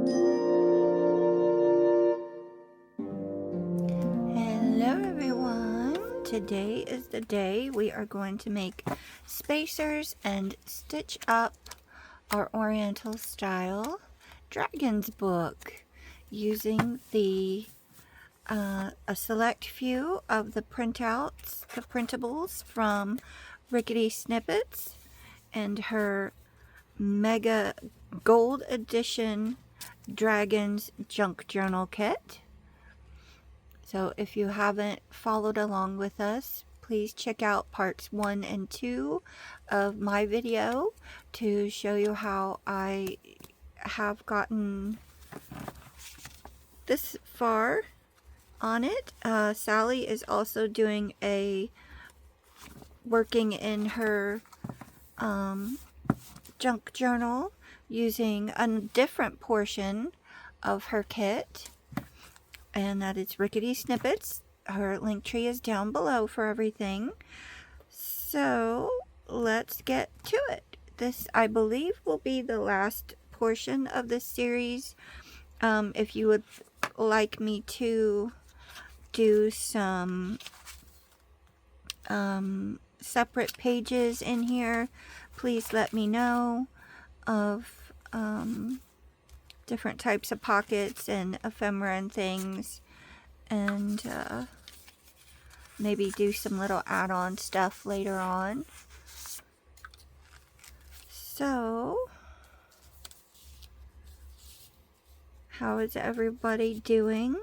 Hello everyone, today is the day we are going to make spacers and stitch up our Oriental style dragon's book using a select few of the printouts, the printables from Rickety Snippets and her mega gold edition Dragon's Junk Journal Kit. So if you haven't followed along with us, please check out parts 1 and 2 of my video to show you how I have gotten this far on it. Sally is also doing working in her junk journal using a different portion of her kit. And that is Rickety Snippets. Her link tree is down below for everything. So let's get to it. This, I believe, will be the last portion of this series. If you would like me to do some separate pages in here, please let me know of different types of pockets and ephemera and things, and maybe do some little add-on stuff later on. So, how is everybody doing?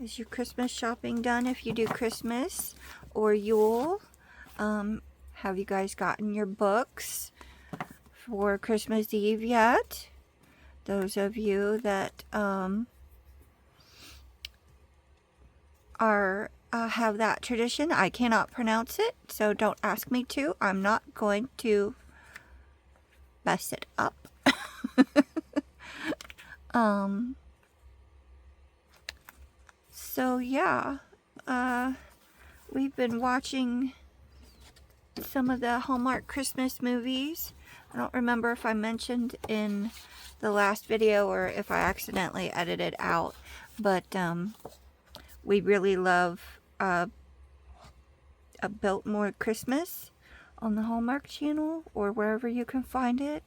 Is your Christmas shopping done if you do Christmas or Yule? Have you guys gotten your books for Christmas Eve yet? Those of you that have that tradition, I cannot pronounce it, so don't ask me to. I'm not going to mess it up. So yeah, we've been watching some of the Hallmark Christmas movies. I don't remember if I mentioned in the last video or if I accidentally edited out, but we really love a Biltmore Christmas on the Hallmark Channel or wherever you can find it.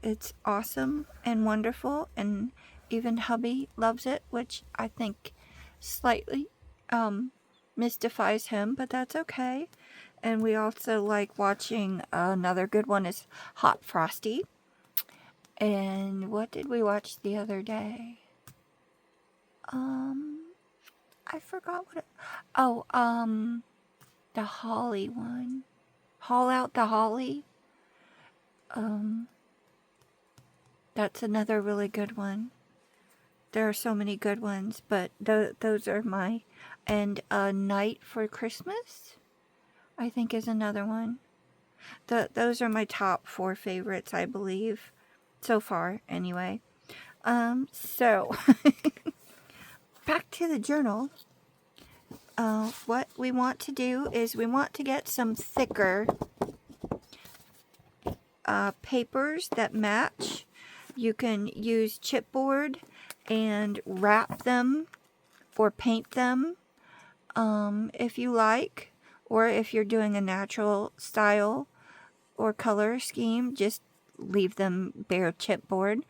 It's awesome and wonderful, and even hubby loves it, which I think slightly mystifies him, but that's okay. And we also like watching, another good one is Hot Frosty. And what did we watch the other day? I forgot what it... the Holly one. Haul Out the Holly. That's another really good one. There are so many good ones, but those are my... And A Night for Christmas, I think, is another one. Those are my top 4 favorites, I believe. So far, anyway. So, back to the journal. What we want to do is we want to get some thicker papers that match. You can use chipboard and wrap them or paint them if you like, or if you're doing a natural style or color scheme, just leave them bare chipboard.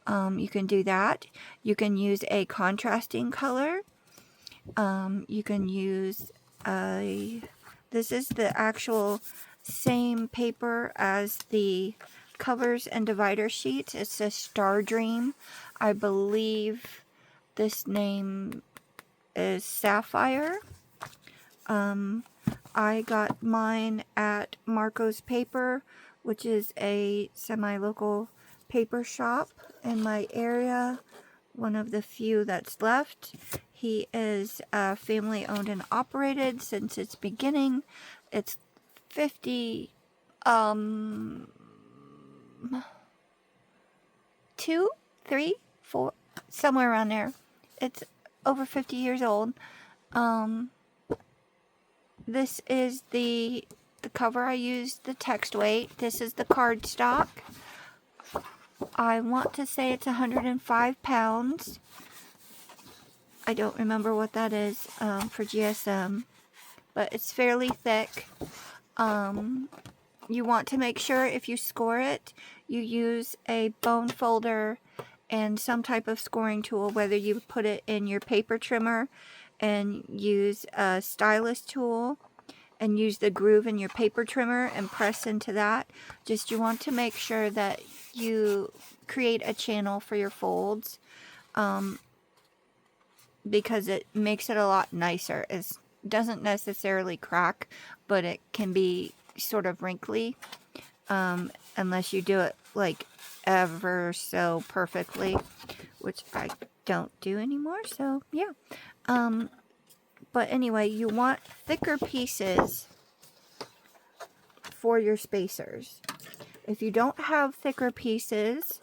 You can do that. You can use a contrasting color. You can use this is the actual same paper as the covers and divider sheets. It's a Star Dream. I believe this name is Sapphire. I got mine at Marco's Paper, which is a semi-local paper shop in my area. One of the few that's left. He is family owned and operated since its beginning. It's 52, 3, 4, somewhere around there. It's over 50 years old. This is the cover I used, the text weight. This is the cardstock. I want to say it's 105 pounds. I don't remember what that is for GSM, but it's fairly thick. You want to make sure if you score it, you use a bone folder and some type of scoring tool, whether you put it in your paper trimmer and use a stylus tool and use the groove in your paper trimmer and press into that. Just you want to make sure that you create a channel for your folds, because it makes it a lot nicer. It doesn't necessarily crack, but it can be sort of wrinkly, unless you do it like ever so perfectly, which I don't do anymore, so yeah. But anyway, you want thicker pieces for your spacers. If you don't have thicker pieces,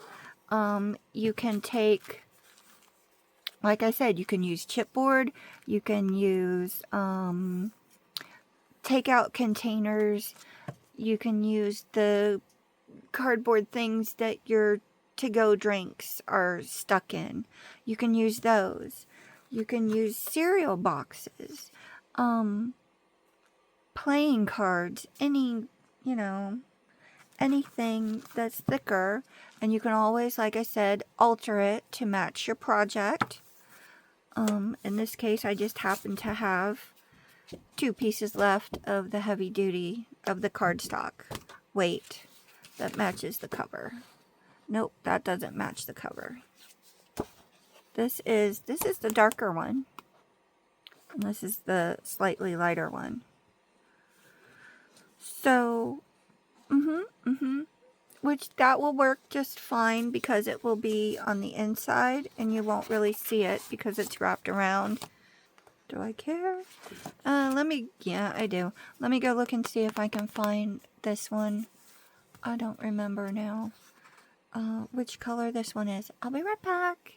you can take, like I said, you can use chipboard, you can use takeout containers, you can use the cardboard things that your to-go drinks are stuck in. You can use those. You can use cereal boxes, playing cards, anything that's thicker. And you can always, like I said, alter it to match your project. In this case, I just happen to have 2 pieces left of the heavy duty of the cardstock weight that matches the cover. Nope, that doesn't match the cover. This is the darker one, and this is the slightly lighter one. So, which that will work just fine because it will be on the inside and you won't really see it because it's wrapped around. Do I care? Yeah, I do. Let me go look and see if I can find this one. I don't remember now which color this one is. I'll be right back.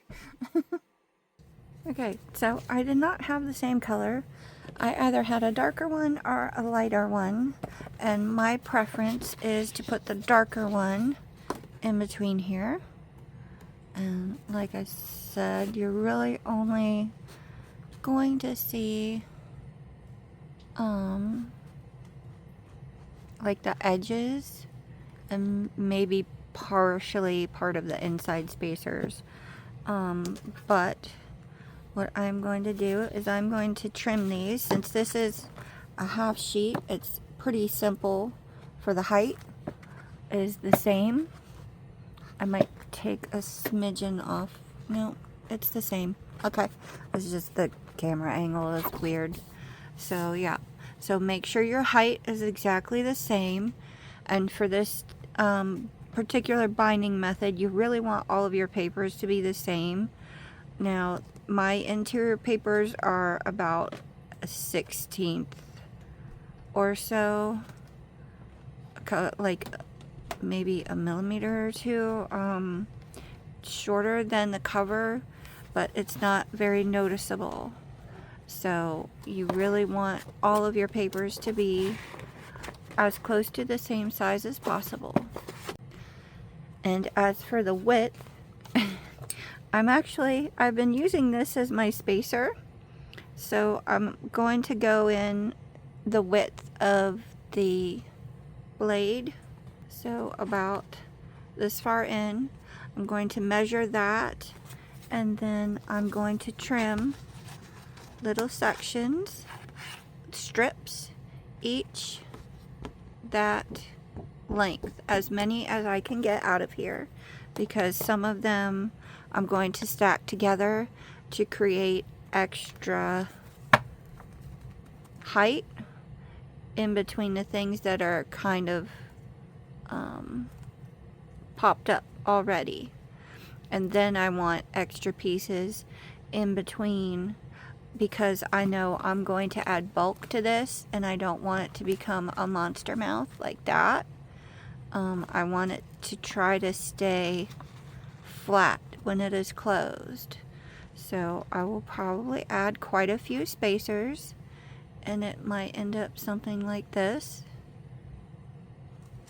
Okay, so I did not have the same color. I either had a darker one or a lighter one, and my preference is to put the darker one in between here. And like I said, you're really only going to see like the edges and maybe partially part of the inside spacers, but what I'm going to do is I'm going to trim these. Since this is a half sheet, it's pretty simple for the height. It is the same. I might take a smidgen off. No, it's the same. Okay, it's just the camera angle is weird. So yeah, so make sure your height is exactly the same. And for this particular binding method, you really want all of your papers to be the same. Now, my interior papers are about a 1/16 or so, like maybe a millimeter or 2 shorter than the cover, but it's not very noticeable. So you really want all of your papers to be as close to the same size as possible. And as for the width, I've been using this as my spacer, so I'm going to go in the width of the blade, so about this far in. I'm going to measure that, and then I'm going to trim little sections, strips, each that length, as many as I can get out of here, because some of them I'm going to stack together to create extra height in between the things that are kind of popped up already. And then I want extra pieces in between, because I know I'm going to add bulk to this and I don't want it to become a monster mouth like that. I want it to try to stay flat when it is closed. So I will probably add quite a few spacers, and it might end up something like this.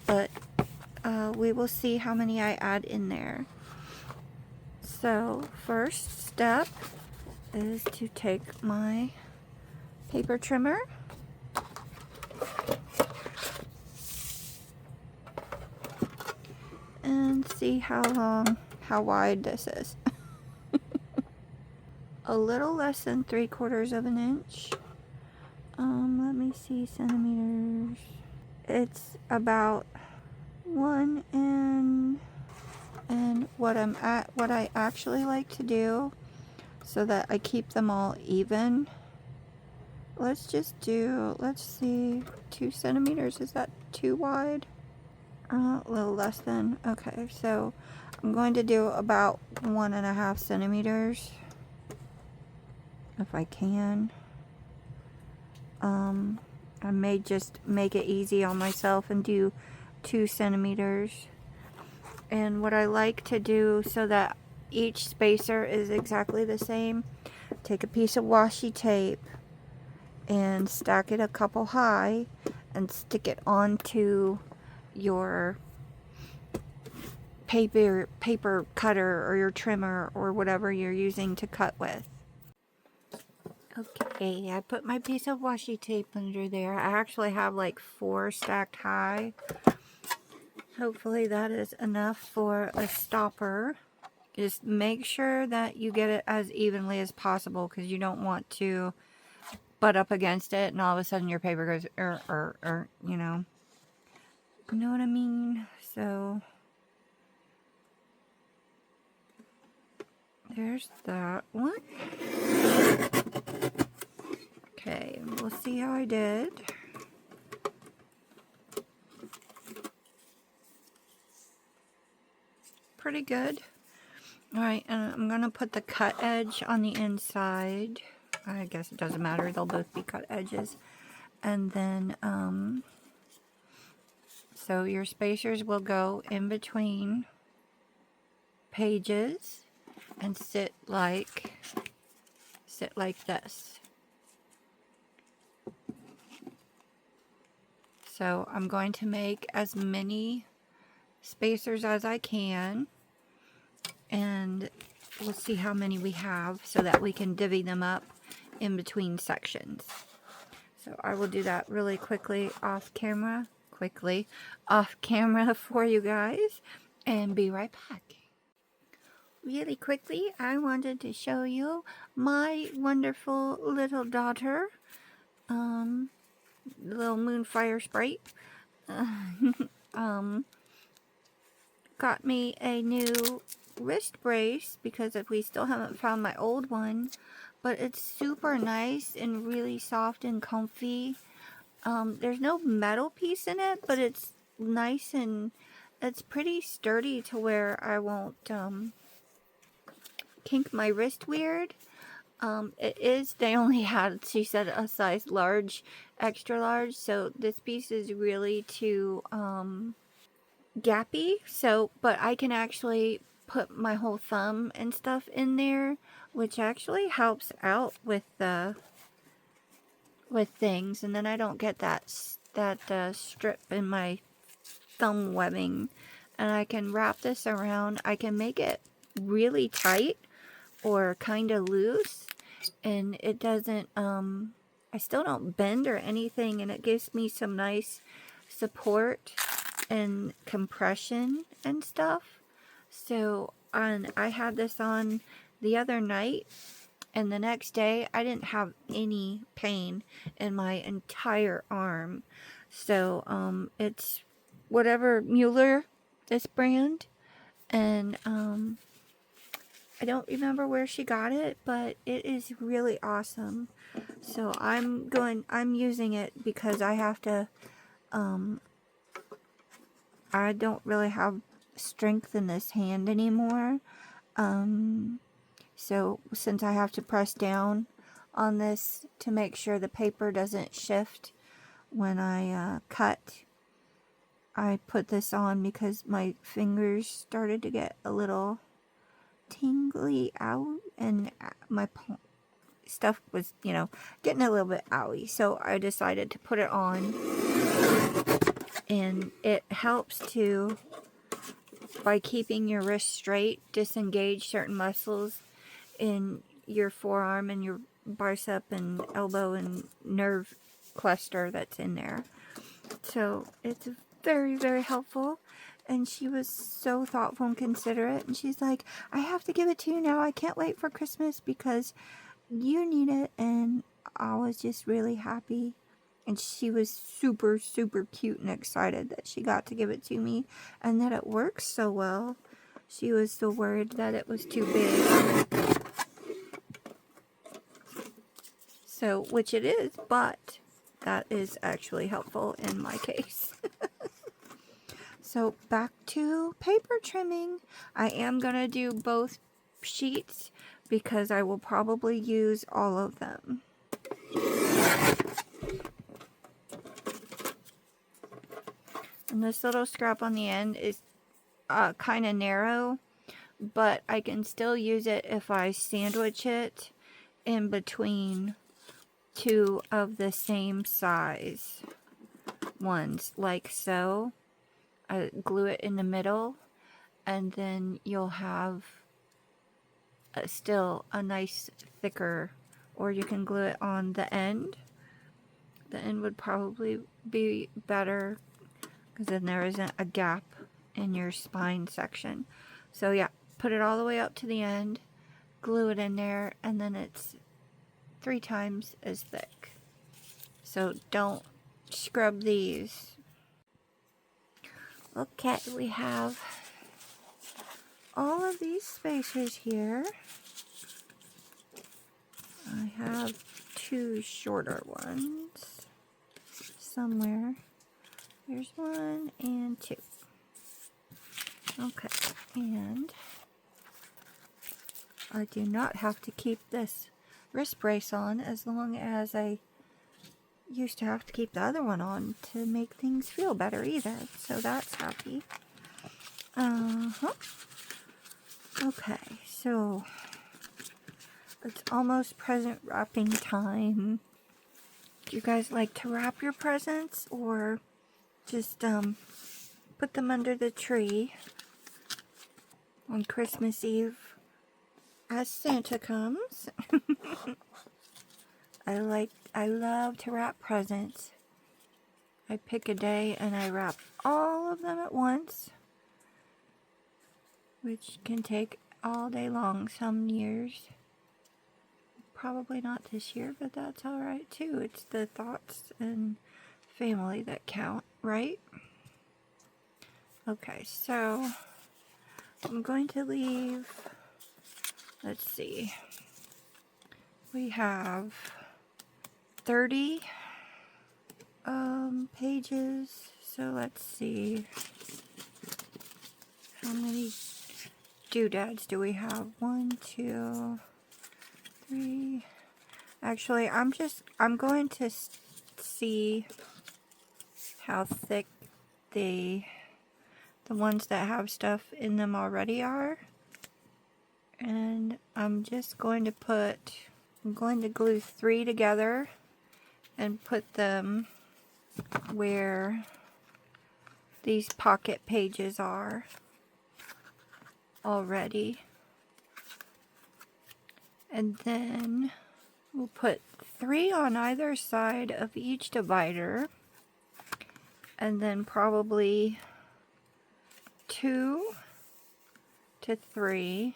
But we will see how many I add in there. So first step is to take my paper trimmer and see how wide this is. A little less than 3/4 of an inch. Let me see, centimeters. It's about 1 and what I actually like to do so that I keep them all even. Let's see, 2 centimeters. Is that too wide? A little less than. Okay, so I'm going to do about 1.5 centimeters if I can. I may just make it easy on myself and do 2 centimeters. And what I like to do so that each spacer is exactly the same, take a piece of washi tape and stack it a couple high and stick it onto your paper cutter or your trimmer or whatever you're using to cut with. Okay, I put my piece of washi tape under there. I actually have like 4 stacked high. Hopefully that is enough for a stopper. Just make sure that you get it as evenly as possible because you don't want to butt up against it and all of a sudden your paper goes you know. You know what I mean? So there's that one. Okay, we'll see how I did. Pretty good. Alright, and I'm going to put the cut edge on the inside. I guess it doesn't matter, they'll both be cut edges. And then, so your spacers will go in between pages and sit like this. So I'm going to make as many spacers as I can, and we'll see how many we have so that we can divvy them up in between sections. So I will do that really quickly off camera for you guys and be right back. Really quickly, I wanted to show you my wonderful little daughter, little Moonfire Sprite, got me a new wrist brace because we still haven't found my old one, but it's super nice and really soft and comfy. There's no metal piece in it, but it's nice and it's pretty sturdy to where I won't kink my wrist weird. They only had, she said, a size large, extra large, so this piece is really too gappy. So, but I can actually put my whole thumb and stuff in there, which actually helps out with things, and then I don't get that strip in my thumb webbing. And I can wrap this around. I can make it really tight or kind of loose, and it doesn't I still don't bend or anything, and it gives me some nice support and compression and stuff. So I had this on the other night, and the next day I didn't have any pain in my entire arm. So it's whatever Mueller, this brand, and I don't remember where she got it, but it is really awesome. So I'm using it because I have to, I don't really have strength in this hand anymore. So since I have to press down on this to make sure the paper doesn't shift when I cut, I put this on because my fingers started to get a little tingly out, and my stuff was, getting a little bit owie. So I decided to put it on And it helps to, by keeping your wrist straight, disengage certain muscles in your forearm and your bicep and elbow and nerve cluster that's in there. So it's very, very helpful. And she was so thoughtful and considerate. And she's like, I have to give it to you now. I can't wait for Christmas because you need it. And I was just really happy. And she was super, super cute and excited that she got to give it to me and that it works so well. She was so worried that it was too big. So, which it is, but that is actually helpful in my case. So, back to paper trimming. I am going to do both sheets because I will probably use all of them. And this little scrap on the end is kind of narrow, but I can still use it if I sandwich it in between two of the same size ones, like so. I glue it in the middle, and then you'll have still a nice thicker, or you can glue it on the end. The end would probably be better because then there isn't a gap in your spine section. So yeah, put it all the way up to the end, glue it in there, and then it's 3 times as thick. So don't scrub these. Okay, we have all of these spacers here. I have 2 shorter ones somewhere. Here's 1 and 2. Okay, and I do not have to keep this wrist brace on as long as I used to have to keep the other one on to make things feel better either. So that's happy. Okay, so it's almost present wrapping time. Do you guys like to wrap your presents or just put them under the tree on Christmas Eve as Santa comes? I love to wrap presents. I pick a day and I wrap all of them at once, which can take all day long some years. Probably not this year, but that's alright too. It's the thoughts and family that count, right? Okay, so I'm going to leave, let's see, we have 30 pages, so let's see, how many doodads do we have? 1, 2, 3, actually I'm going to see how thick the ones that have stuff in them already are, and I'm going to glue 3 together and put them where these pocket pages are already. And then we'll put 3 on either side of each divider, and then probably 2 to 3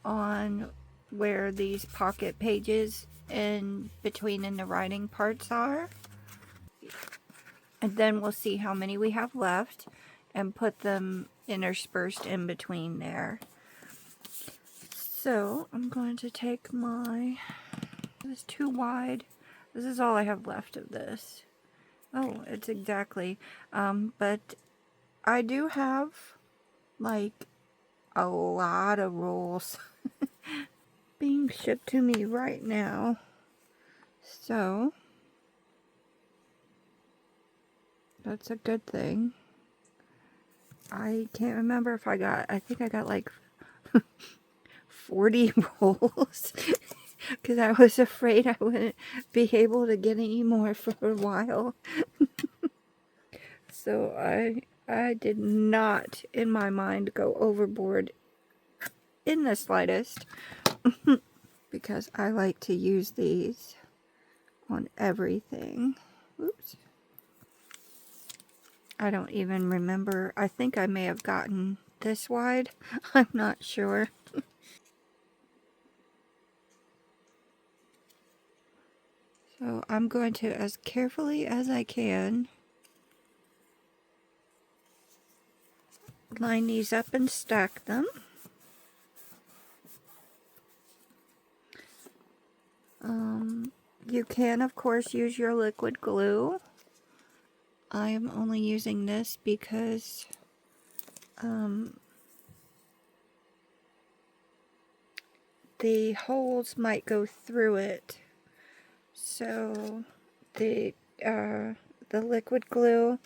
on where these pocket pages in between in the writing parts are. And then we'll see how many we have left and put them interspersed in between there. So I'm going to take this is too wide. This is all I have left of this. Oh, it's exactly. But I do have like a lot of rolls being shipped to me right now. So that's a good thing. I can't remember if I think I got like 40 rolls. because I was afraid I wouldn't be able to get any more for a while. So I did not, in my mind, go overboard in the slightest, because I like to use these on everything. Oops. I don't even remember. I think I may have gotten this wide. I'm not sure. So I'm going to, as carefully as I can, line these up and stack them. You can, of course, use your liquid glue. I am only using this because the holes might go through it. So the liquid glue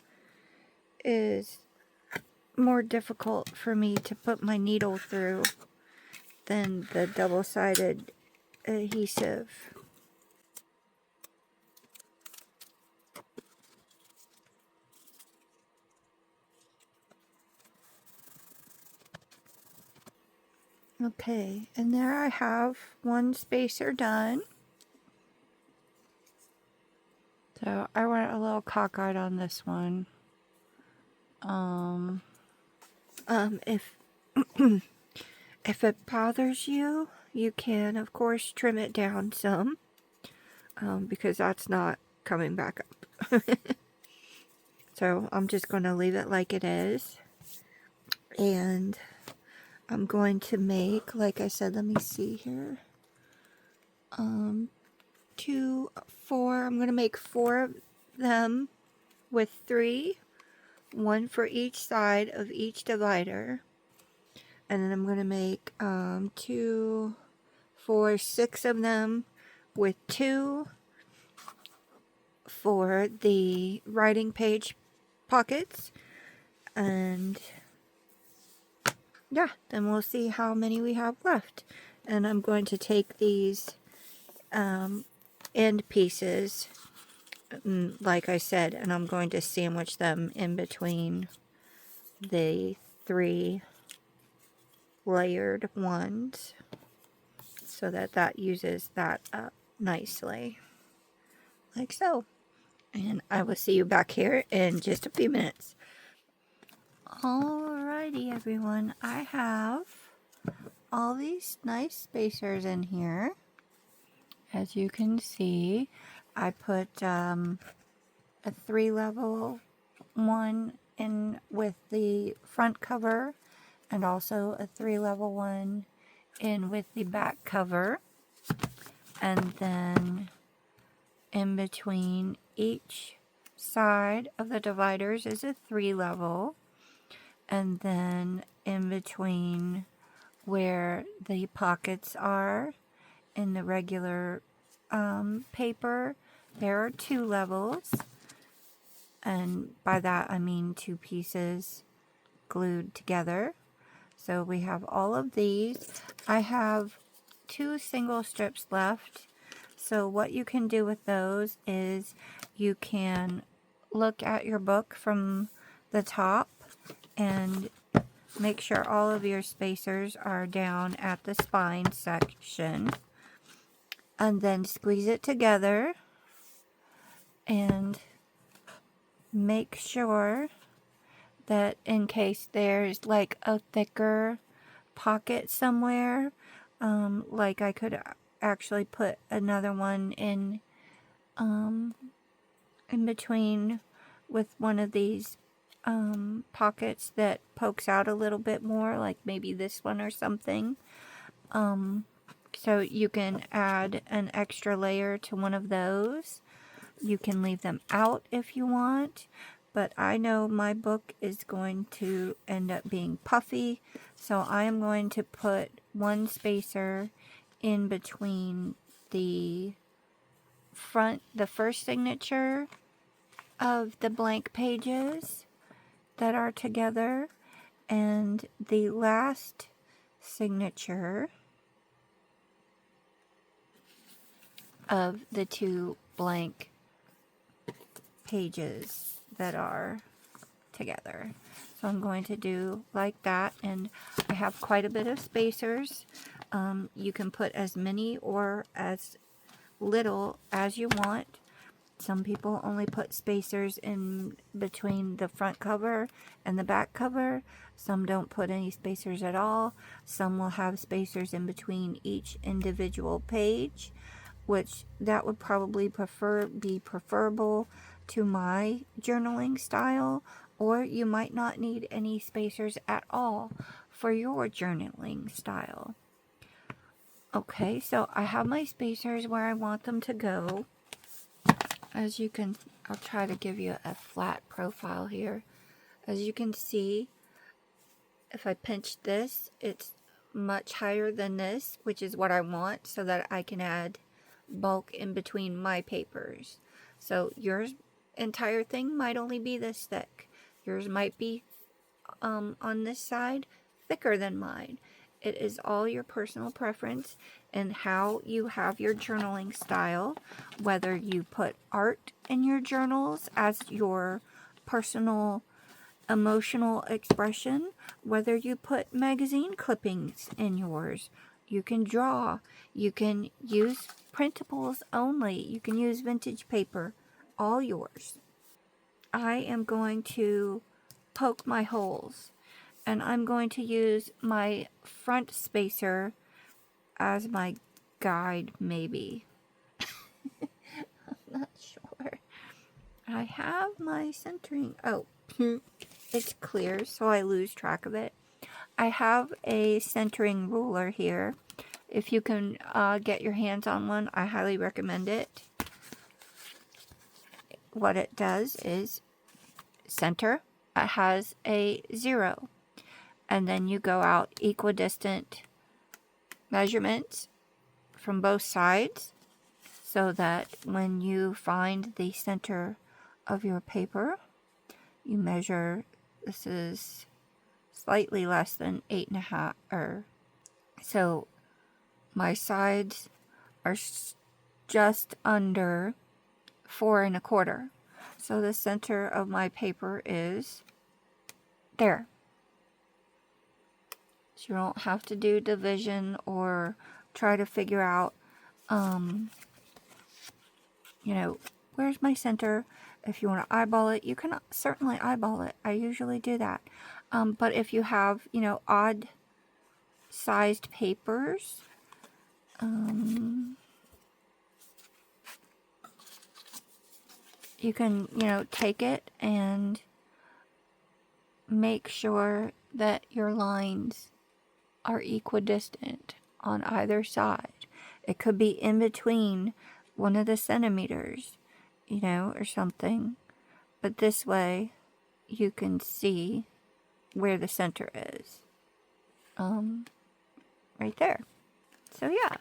is more difficult for me to put my needle through than the double-sided adhesive. Okay, and there I have one spacer done. So I went a little cockeyed on this one. If if it bothers you, you can of course trim it down some, because that's not coming back up. So I'm just going to leave it like it is, and I'm going to make, like I said, let me see here, 2, 4, I'm going to make 4 of them with 3, 1 for each side of each divider, and then I'm going to make 2, 4, 6 of them with 2 for the writing page pockets, and yeah, then we'll see how many we have left. And I'm going to take these end pieces, like I said, and I'm going to sandwich them in between the 3 layered ones so that that uses that up nicely, like so. And I will see you back here in just a few minutes. Alrighty everyone, I have all these nice spacers in here. As you can see, I put a 3-level one in with the front cover, and also a 3-level one in with the back cover, and then in between each side of the dividers is a 3-level, and then in between where the pockets are in the regular paper, there are 2 levels, and by that I mean 2 pieces glued together. So we have all of these. I have 2 single strips left, so what you can do with those is you can look at your book from the top and make sure all of your spacers are down at the spine section, and then squeeze it together and make sure that in case there's like a thicker pocket somewhere, like I could actually put another one in between with one of these pockets that pokes out a little bit more, like maybe this one or something. So you can add an extra layer to one of those. You can leave them out if you want, but I know my book is going to end up being puffy, so I am going to put one spacer in between the first signature of the blank pages that are together, and the last signature of the two blank pages that are together. So I'm going to do like that, and I have quite a bit of spacers. You can put as many or as little as you want. Some people only put spacers in between the front cover and the back cover. Some don't put any spacers at all. Some will have spacers in between each individual page, which that would probably be preferable to my journaling style, or you might not need any spacers at all for your journaling style. Okay, so I have my spacers where I want them to go. As you can, I'll try to give you a flat profile here. As you can see, if I pinch this, it's much higher than this, which is what I want so that I can add bulk in between my papers. So your entire thing might only be this thick. Yours might be on this side thicker than mine. It is all your personal preference and how you have your journaling style, whether you put art in your journals as your personal emotional expression, whether you put magazine clippings in yours. You can draw, you can use printables only, you can use vintage paper, all yours. I am going to poke my holes, and I'm going to use my front spacer as my guide, maybe. I'm not sure. I have my centering. Oh, it's clear, so I lose track of it. I have a centering ruler here. If you can get your hands on one, I highly recommend it. What it does is center. It has a 0. And then you go out equidistant measurements from both sides so that when you find the center of your paper, you measure, this is slightly less than 8.5, so my sides are just under 4.25. So the center of my paper is there. So you don't have to do division or try to figure out, where's my center. If you want to eyeball it, you can certainly eyeball it. I usually do that. But if you have, odd sized papers, you can, take it and make sure that your lines are equidistant on either side. It could be in between one of the centimeters, or something. But this way, you can see where the center is. Right there. So yeah.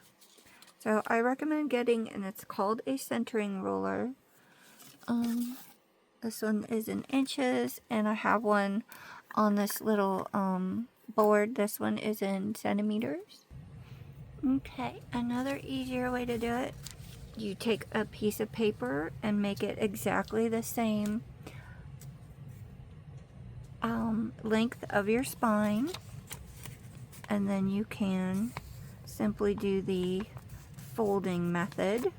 So I recommend getting, and it's called a centering ruler. This one is in inches, and I have one on this little board. This one is in centimeters. Okay, another easier way to do it. You take a piece of paper and make it exactly the same length of your spine, and then you can simply do the folding method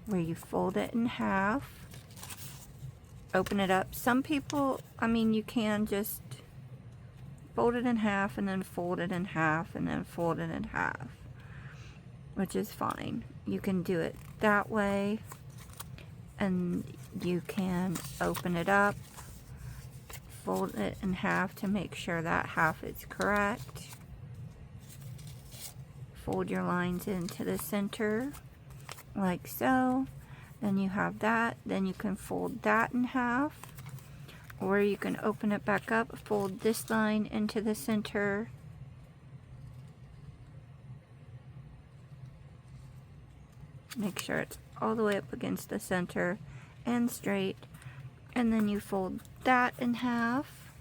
where you fold it in half, open it up. Some people, you can just fold it in half and then fold it in half and then fold it in half, which is fine. You can do it that way, and you can open it up, fold it in half to make sure that half is correct. Fold your lines into the center like so. Then you have that. Then you can fold that in half, or you can open it back up, fold this line into the center, make sure it's all the way up against the center and straight, and then you fold that in half,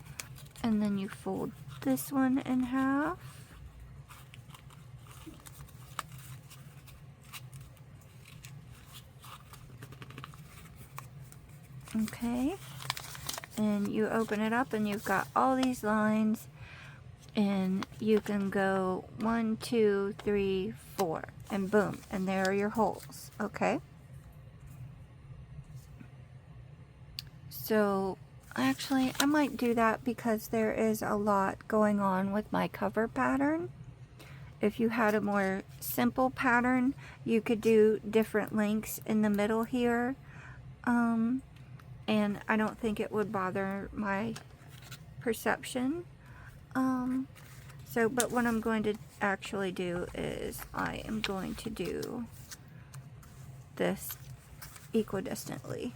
and then you fold this one in half, Okay, and you open it up and you've got all these lines, and you can go 1, 2, 3, 4, and boom, and there are your holes. Okay, so actually I might do that because there is a lot going on with my cover pattern. If you had a more simple pattern, you could do different lengths in the middle here, and I don't think it would bother my perception. But what I'm going to actually do is I am going to do this equidistantly.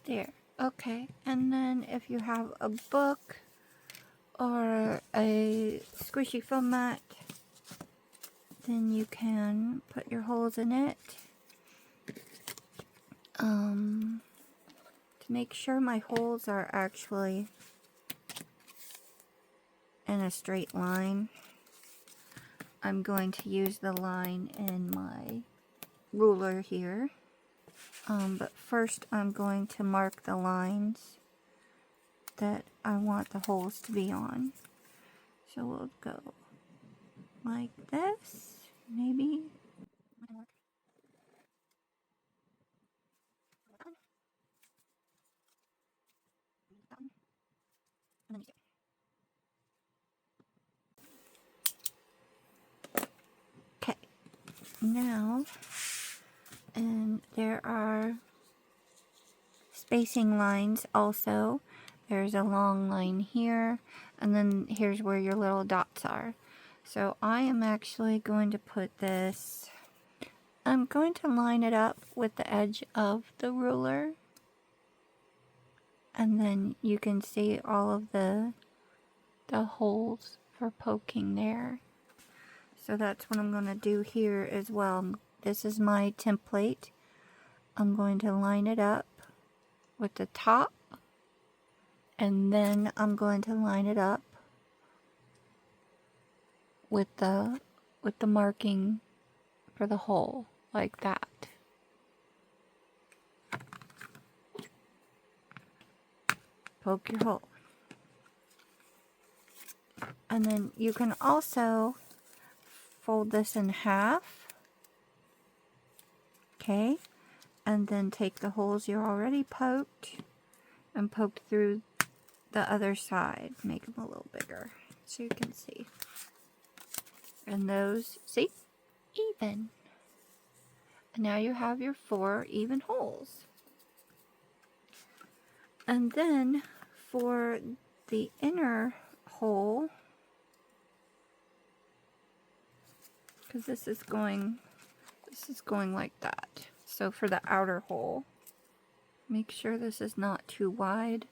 There. Okay, and then if you have a book or a squishy foam mat, then you can put your holes in it. To make sure my holes are actually in a straight line, I'm going to use the line in my ruler here. But first I'm going to mark the lines that I want the holes to be on. So we'll go like this, maybe. Okay, now, and there are spacing lines also. There's a long line here, and then here's where your little dots are. So I am actually going to put this, I'm going to line it up with the edge of the ruler, and then you can see all of the holes for poking there. So that's what I'm going to do here as well. This is my template. I'm going to line it up with the top, and then I'm going to line it up with the marking for the hole, like that. Poke your hole. And then you can also fold this in half. Okay, and then take the holes you already poked and poked through the other side. Make them a little bigger so you can see. And those, see? Even. And now you have your 4 even holes. And then for the inner hole, because this is going like that. So for the outer hole, make sure this is not too wide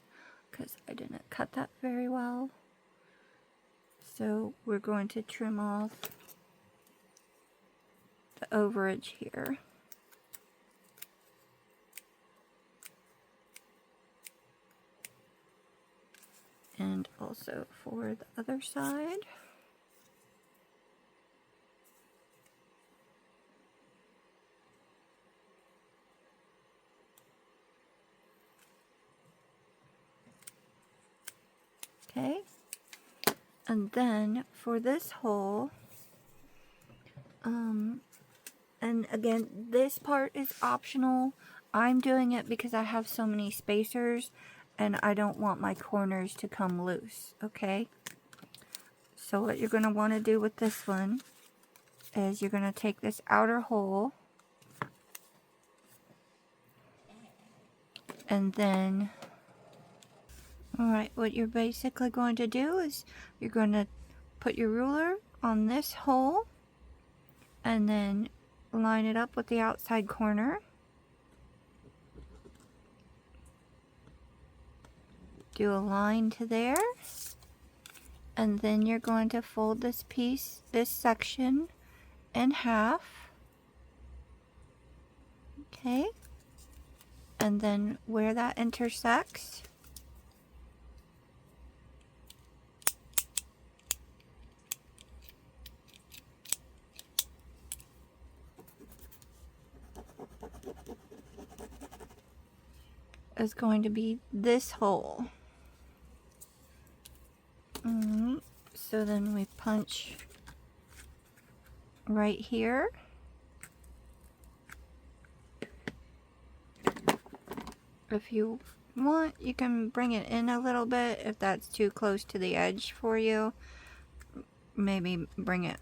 because I didn't cut that very well. So we're going to trim off the overage here. And also for the other side. Okay. And then for this hole, and again, this part is optional. I'm doing it because I have so many spacers and I don't want my corners to come loose, okay? So what you're going to want to do with this one is you're going to take this outer hole and then, alright, what you're basically going to do is you're going to put your ruler on this hole and then line it up with the outside corner. Do a line to there, and then you're going to fold this piece, this section, in half. Okay, and then where that intersects, is going to be this hole. So then we punch right here. If you want, you can bring it in a little bit if that's too close to the edge for you. Maybe bring it,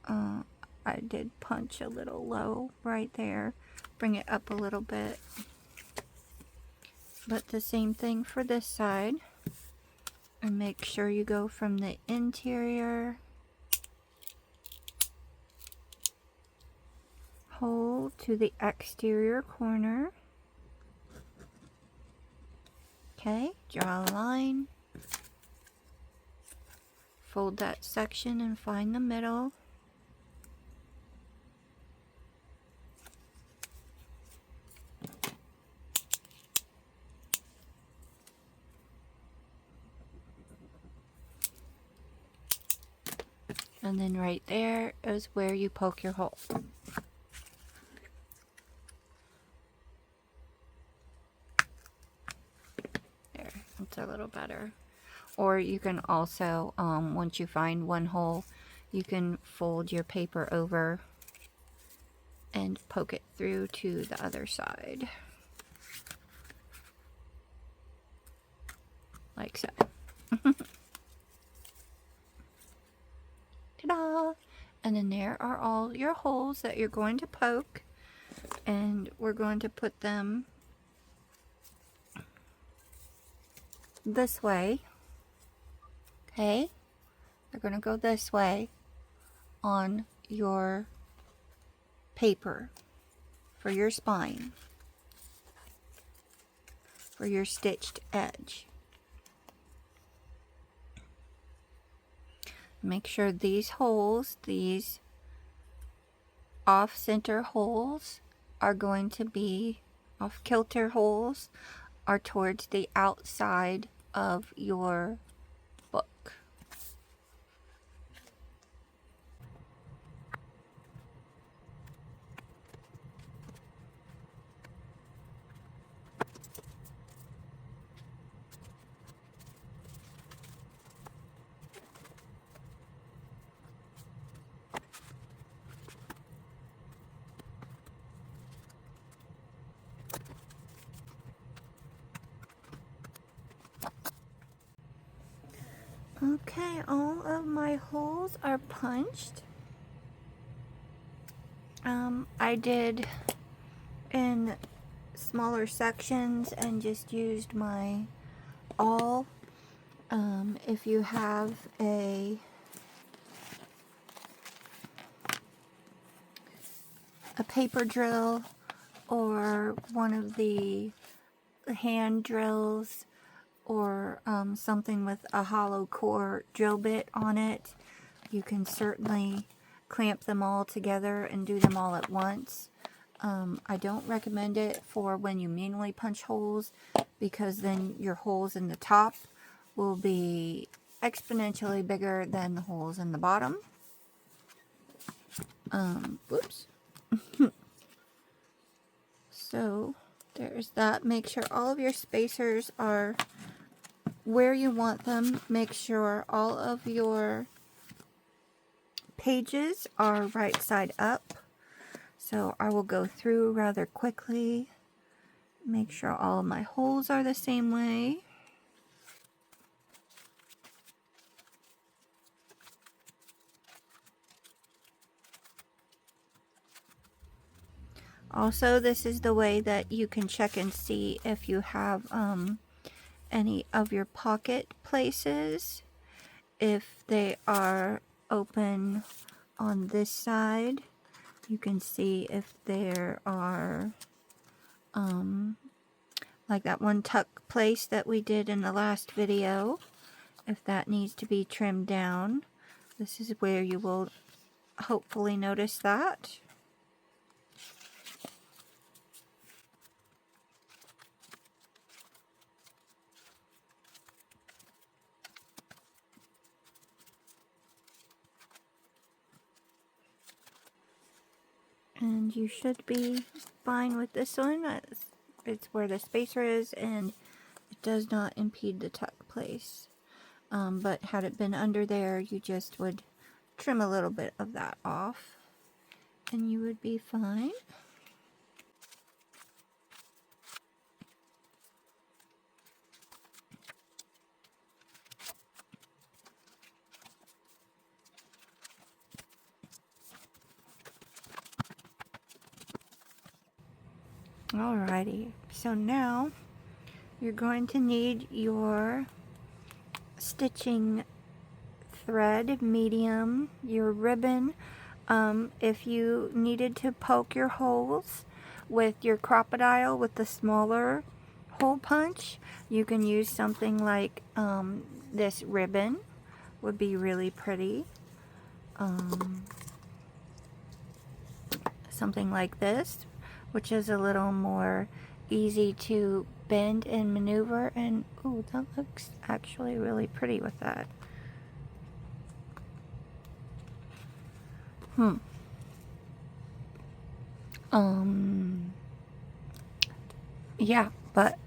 I did punch a little low right there. Bring it up a little bit. But the same thing for this side. And make sure you go from the interior hole to the exterior corner. Okay, draw a line. Fold that section and find the middle. And then right there is where you poke your hole. There, it's a little better. Or you can also, once you find one hole, you can fold your paper over and poke it through to the other side. Like so. Ta-da! And then there are all your holes that you're going to poke. And we're going to put them this way. Okay? They're going to go this way on your paper for your spine, for your stitched edge. Make sure these holes, these off-center holes, are going to be off-kilter holes, are towards the outside of your book. Okay, all of my holes are punched. I did in smaller sections and just used my awl. If you have a paper drill or one of the hand drills, or something with a hollow core drill bit on it, you can certainly clamp them all together and do them all at once. I don't recommend it for when you manually punch holes, because then your holes in the top will be exponentially bigger than the holes in the bottom. Whoops. So there's that. Make sure all of your spacers are where you want them. Make sure all of your pages are right side up. So I will go through rather quickly. Make sure all of my holes are the same way. Also, this is the way that you can check and see if you have any of your pocket places. If they are open on this side, you can see if there are like that one tuck place that we did in the last video, if that needs to be trimmed down. This is where you will hopefully notice that. And you should be fine with this one. it's where the spacer is, and it does not impede the tuck place. But had it been under there, you just would trim a little bit of that off and you would be fine. Alrighty, so now you're going to need your stitching thread, medium, your ribbon. If you needed to poke your holes with your crocodile with the smaller hole punch, you can use something like this ribbon. Would be really pretty. Something like this, which is a little more easy to bend and maneuver, and oh, that looks actually really pretty with that. Yeah, but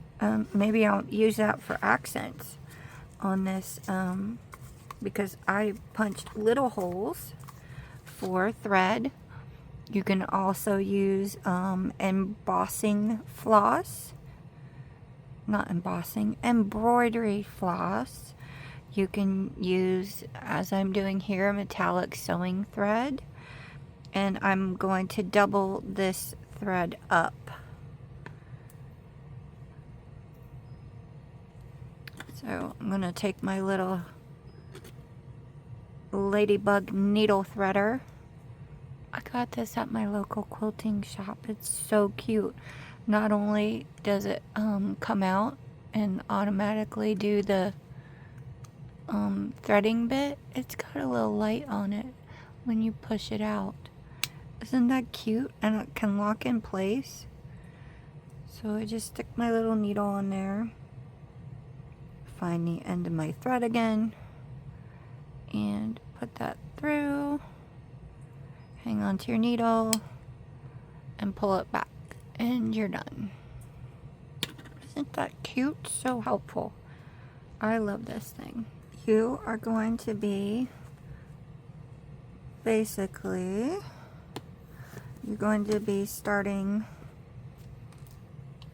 maybe I'll use that for accents on this, because I punched little holes for thread. You can also use embossing floss, not embossing, embroidery floss. You can use, as I'm doing here, metallic sewing thread, and I'm going to double this thread up. So I'm going to take my little ladybug needle threader. I got this at my local quilting shop. It's so cute. Not only does it come out and automatically do the threading bit, it's got a little light on it when you push it out. Isn't that cute? And it can lock in place. So I just stick my little needle on there, find the end of my thread again, and put that through. Hang on to your needle and pull it back, and you're done. Isn't that cute? So helpful. I love this thing. You are going to be basically, you're going to be starting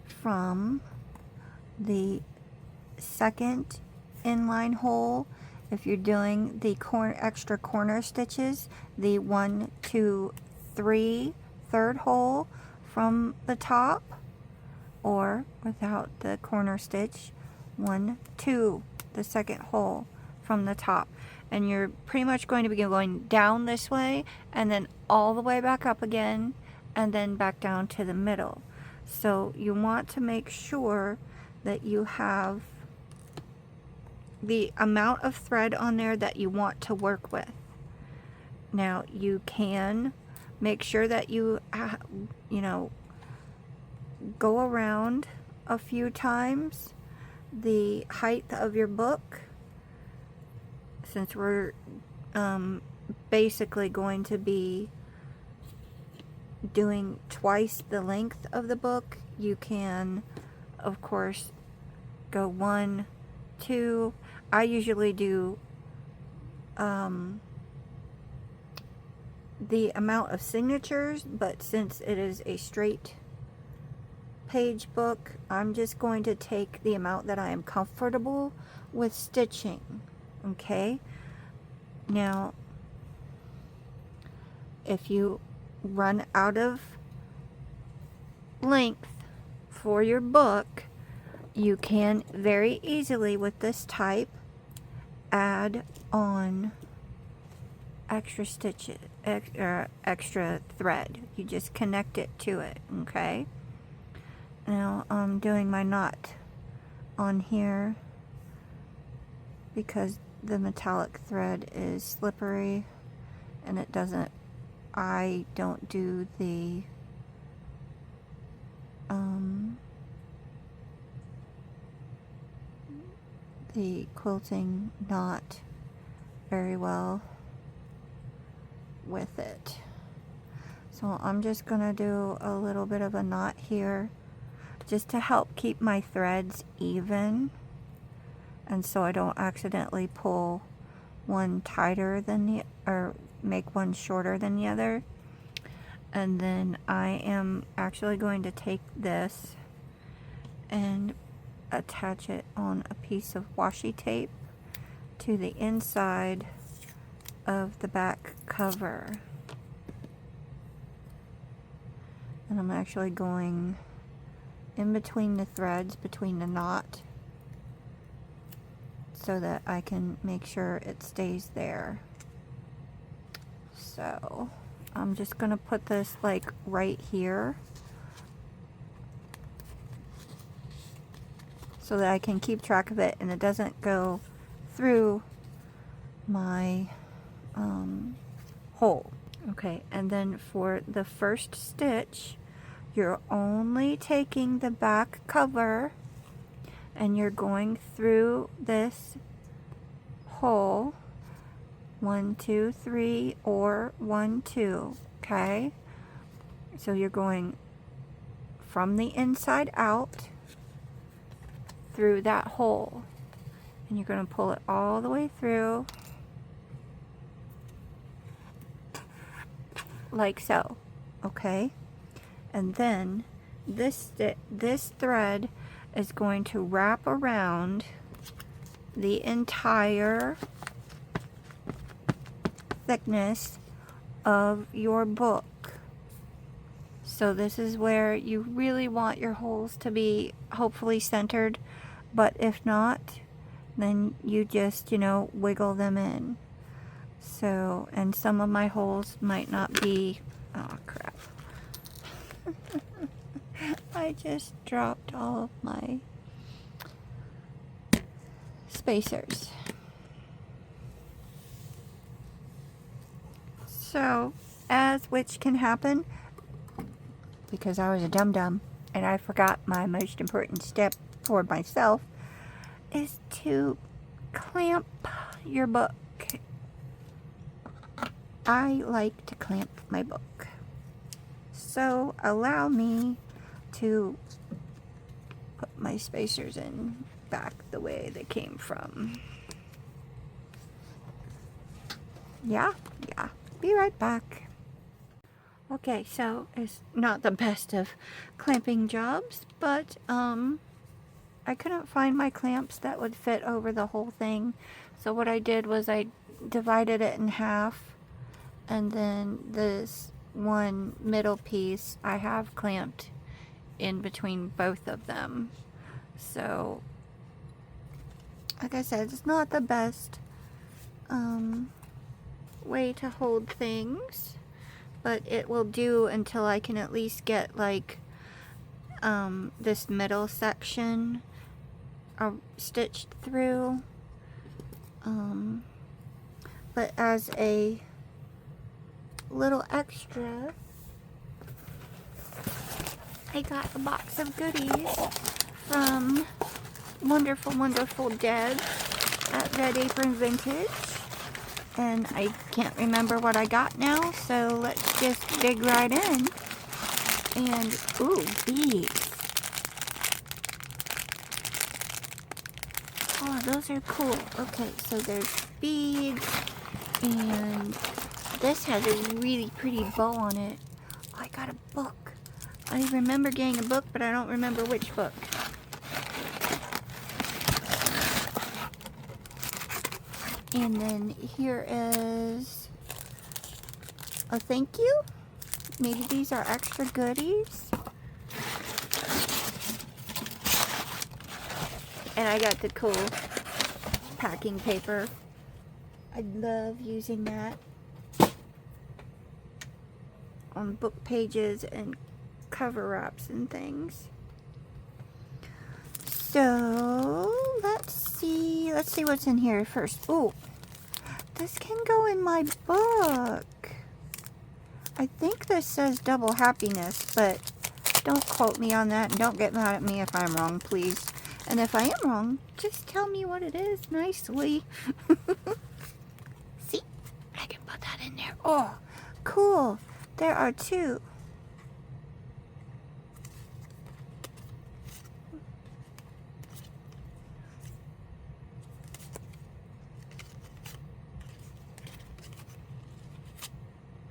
from the second inline hole. If you're doing the extra corner stitches, the 1, 2, 3 third hole from the top, or without the corner stitch, 1, 2 the second hole from the top. And you're pretty much going to be going down this way and then all the way back up again and then back down to the middle. So you want to make sure that you have the amount of thread on there that you want to work with. Now you can make sure that you go around a few times the height of your book, since we're basically going to be doing twice the length of the book. You can, of course, go 1, 2. I usually do the amount of signatures, but since it is a straight page book, I'm just going to take the amount that I am comfortable with stitching. Okay, now if you run out of length for your book, you can very easily with this type add on extra stitches, extra thread. You just connect it to it. Okay, now I'm doing my knot on here because the metallic thread is slippery and it doesn't, I don't do the quilting knot very well with it. So I'm just gonna do a little bit of a knot here. just to help keep my threads even, and so I don't accidentally pull one tighter than the, or make one shorter than the other. And then I am actually going to take this and attach it on a piece of washi tape to the inside of the back cover. And I'm actually going in between the threads, between the knot, so that I can make sure it stays there. So I'm just gonna put this like right here so that I can keep track of it and it doesn't go through my hole. Okay, and then for the first stitch, you're only taking the back cover and you're going through this hole, 1, 2, 3, or 1, 2, okay? So you're going from the inside out through that hole, and you're going to pull it all the way through like so, okay? And then this thread is going to wrap around the entire thickness of your book. So this is where you really want your holes to be hopefully centered, but if not, then you just, you know, wiggle them in. So, and some of my holes might not be, oh crap. I just dropped all of my spacers. So, as which can happen, because I was a dum-dum and I forgot my most important step for myself, is to clamp your book. I like to clamp my book. So allow me to put my spacers in back the way they came from. Yeah, be right back. Okay, so it's not the best of clamping jobs, but I couldn't find my clamps that would fit over the whole thing. So what I did was I divided it in half, and then this one middle piece I have clamped in between both of them. So like I said, it's not the best way to hold things, but it will do until I can at least get like this middle section stitched through. But as a little extra, I got a box of goodies from wonderful Deb at Red Apron Vintage, and I can't remember what I got now, so let's just dig right in. And ooh, beads. Oh, those are cool. Okay, so there's beads, and this has a really pretty bow on it. Oh, I got a book. I remember getting a book, but I don't remember which book. And then here is a thank you. Maybe these are extra goodies. And I got the cool packing paper. I love using that on book pages and cover wraps and things. So let's see what's in here first. Oh, this can go in my book. I think this says double happiness, but don't quote me on that and don't get mad at me if I'm wrong, please. And if I am wrong, just tell me what it is nicely. See, I can put that in there. Oh, cool. There are two.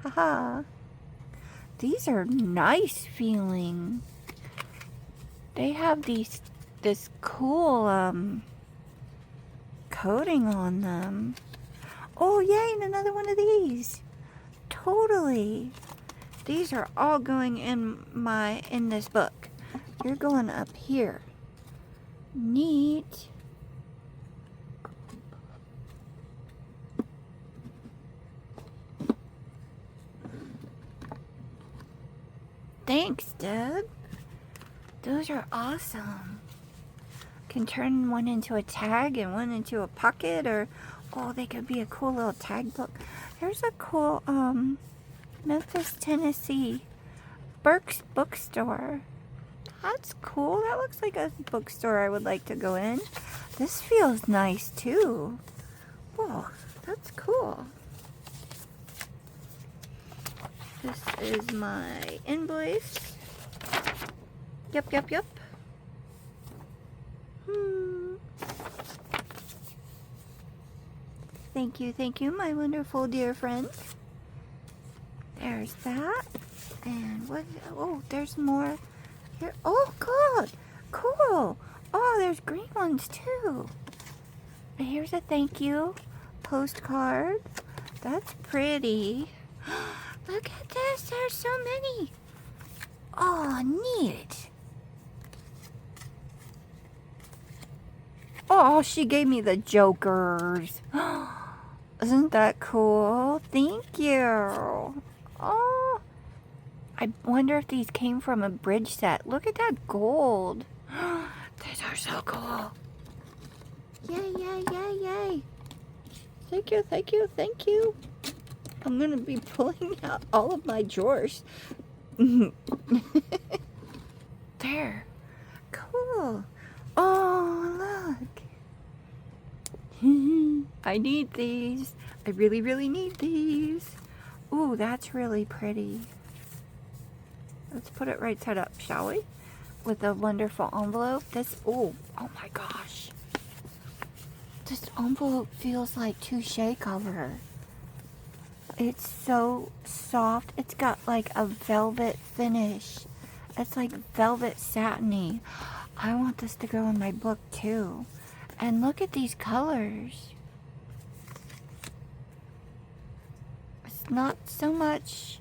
Haha. These are nice feeling. They have this cool coating on them. Oh yay, and another one of these. Totally. These are all going in this book. You're going up here. Neat. Thanks, Deb. Those are awesome. Can turn one into a tag and one into a pocket, or oh, they could be a cool little tag book. There's a cool Memphis, Tennessee Burke's bookstore. That's cool. That looks like a bookstore I would like to go in. This feels nice too. Whoa, that's cool. This is my invoice. Yep. Thank you, my wonderful dear friends. There's that. And what? Oh, there's more here. Oh, good. Cool. Oh, there's green ones too. And here's a thank you postcard. That's pretty. Look at this. There's so many. Oh, neat. Oh, she gave me the jokers. Isn't that cool? Thank you. Oh, I wonder if these came from a bridge set. Look at that gold. These are so cool. Yay. Thank you. I'm going to be pulling out all of my drawers. There. Cool. Oh, look. I need these. I really need these. Ooh, that's really pretty. Let's put it right side up, shall we? With a wonderful envelope. Oh my gosh. This envelope feels like touche cover. It's so soft. It's got like a velvet finish. It's like velvet satiny. I want this to go in my book too. And look at these colors. It's not so much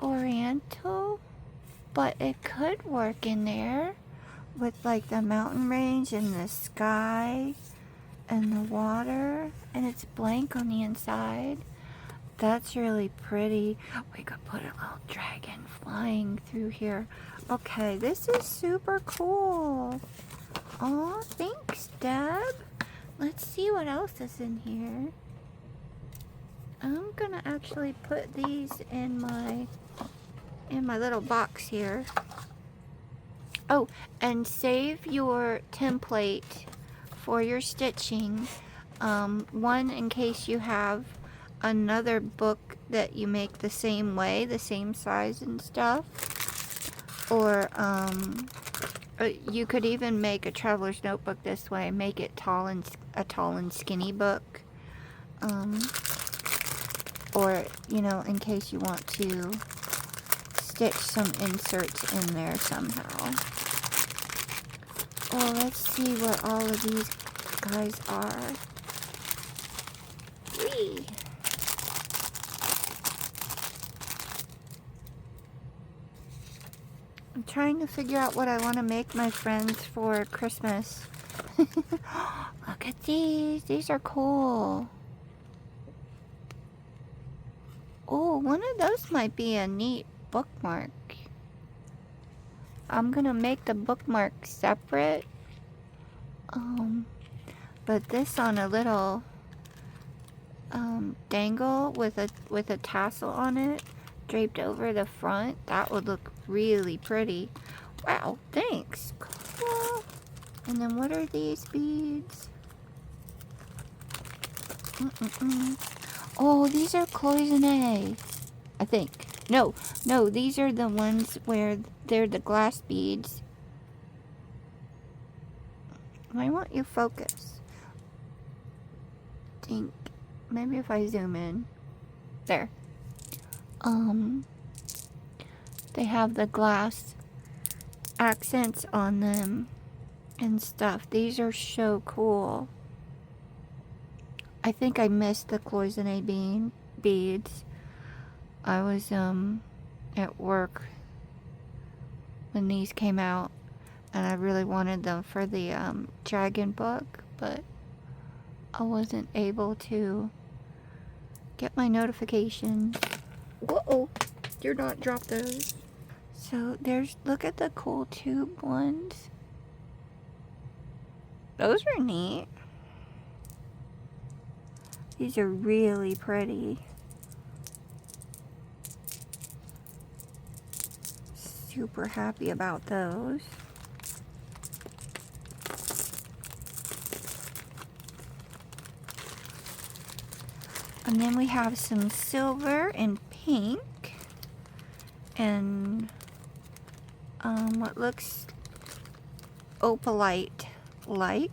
oriental, but it could work in there with like the mountain range and the sky and the water, and it's blank on the inside. That's really pretty. We could put a little dragon flying through here. Okay, this is super cool. Oh, thanks, Deb. Let's see what else is in here. I'm gonna actually put these in my little box here. Oh, and save your template for your stitching. One in case you have another book that you make the same way, the same size and stuff. Or you could even make a traveler's notebook this way. Make it a tall and skinny book. Or, you know, in case you want to stitch some inserts in there somehow. Oh, let's see what all of these guys are. Whee! I'm trying to figure out what I want to make my friends for Christmas. Look at these. These are cool. Oh, one of those might be a neat bookmark. I'm gonna make the bookmark separate. But this on a little dangle with a tassel on it, draped over the front. That would look really pretty. Wow, thanks. Cool. And then what are these beads? Oh, these are cloisonne, I think. No, these are the ones where they're the glass beads. I want you focus. Think. Maybe if I zoom in. There. They have the glass accents on them and stuff. These are so cool. I think I missed the cloisonne beads. I was at work when these came out, and I really wanted them for the dragon book, but I wasn't able to get my notifications. Whoa, do not drop those. So look at the cool tube ones. Those are neat. These are really pretty. Super happy about those. And then we have some silver and pink and what looks opalite like.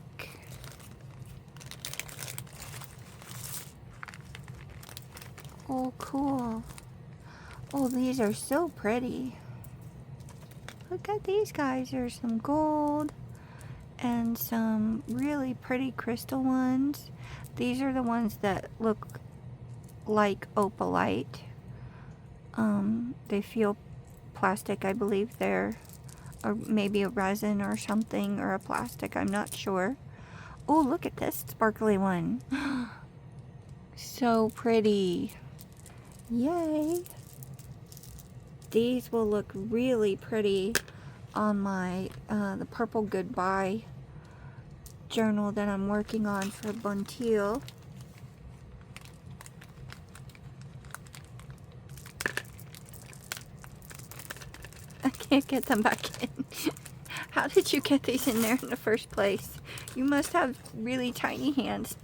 Oh, cool. Oh, these are so pretty. Look at these guys. There's some gold and some really pretty crystal ones. These are the ones that look like opalite. They feel plastic. I believe they're, or maybe a resin or something, or a plastic. I'm not sure. Oh, look at this sparkly one. So pretty. Yay. These will look really pretty on my the Purple Goodbye journal that I'm working on for Buntil. I can't get them back in. How did you get these in there in the first place? You must have really tiny hands.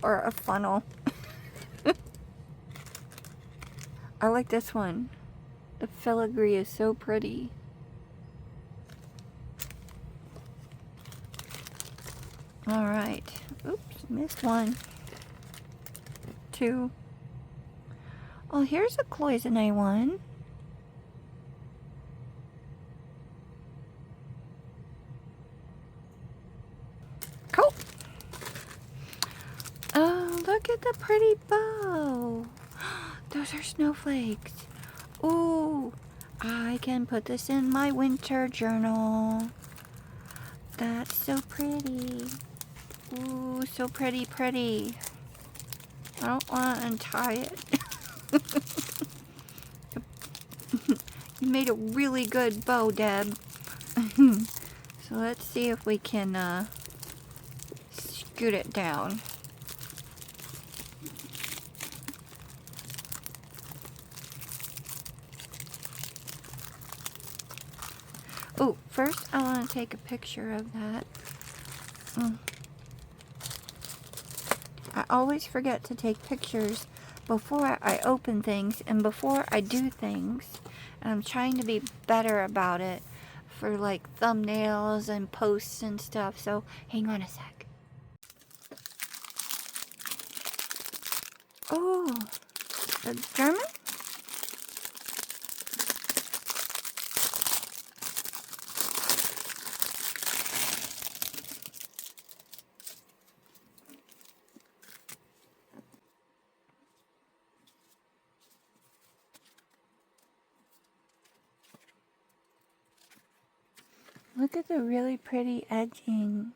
Or a funnel. I like this one. The filigree is so pretty. Alright. Oops, missed one. Two. Oh, here's a cloisonne one. Cool. Oh, look at the pretty bow. Those are snowflakes. Ooh, I can put this in my winter journal. That's so pretty. Ooh, so pretty, pretty. I don't want to untie it. You made a really good bow, Deb. So let's see if we can scoot it down. Oh, first I want to take a picture of that. I always forget to take pictures before I open things and before I do things. And I'm trying to be better about it for like thumbnails and posts and stuff. So hang on a sec. Oh, the German? Look at the really pretty edging.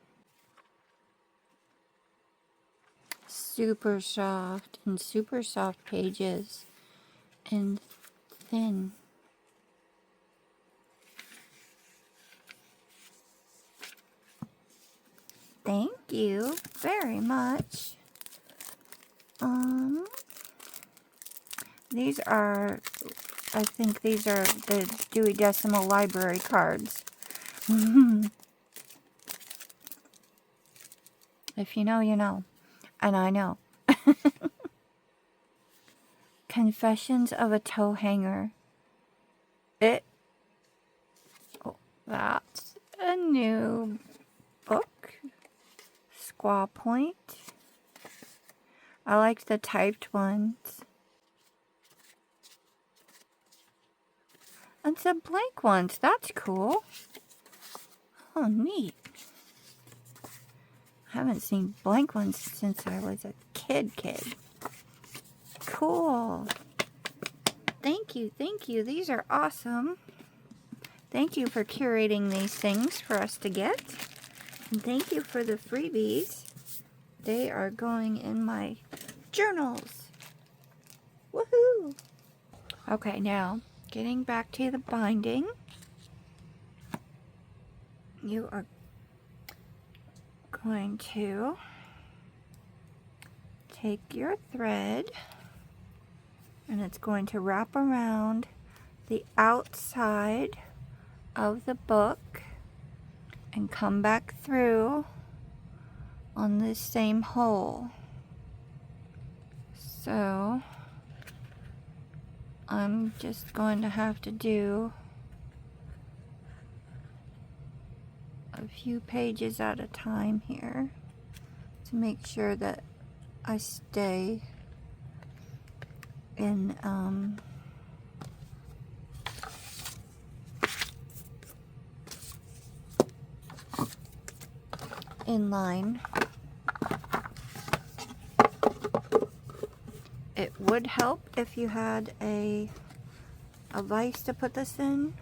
Super soft and super soft pages and thin. Thank you very much. These are, I think these are the Dewey Decimal Library cards. If you know, you know. And I know. Confessions of a Toe Hanger. Oh, that's a new book. Squaw Point. I like the typed ones. And some blank ones. That's cool. Oh, neat. I haven't seen blank ones since I was a kid. Cool. Thank you, thank you. These are awesome. Thank you for curating these things for us to get. And thank you for the freebies. They are going in my journals. Woohoo! Okay, now, getting back to the binding. You are going to take your thread and it's going to wrap around the outside of the book and come back through on this same hole. So I'm just going to have to do a few pages at a time here to make sure that I stay in line. It would help if you had a vise to put this in.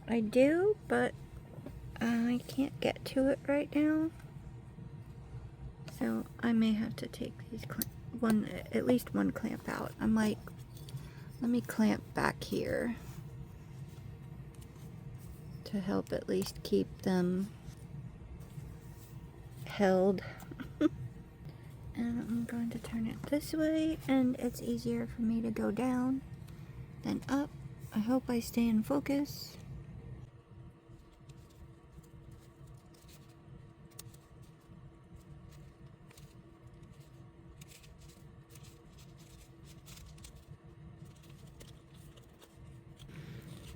I do, but I can't get to it right now. So I may have to take these at least one clamp out. I might, let me clamp back here to help at least keep them held. And I'm going to turn it this way, and it's easier for me to go down than up. I hope I stay in focus.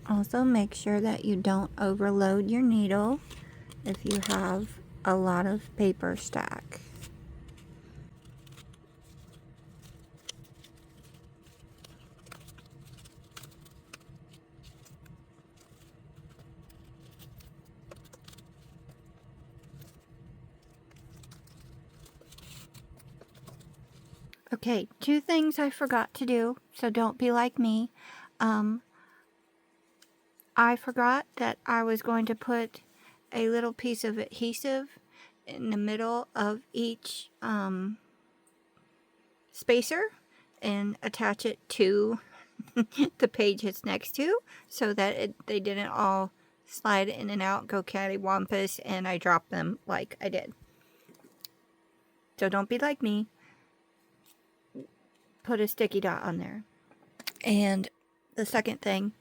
Also, make sure that you don't overload your needle if you have a lot of paper stack. Okay, two things I forgot to do, so don't be like me. I forgot that I was going to put a little piece of adhesive in the middle of each spacer and attach it to the page it's next to so that they didn't all slide in and out, go cattywampus, and I dropped them like I did. So don't be like me. Put a sticky dot on there. And the second thing,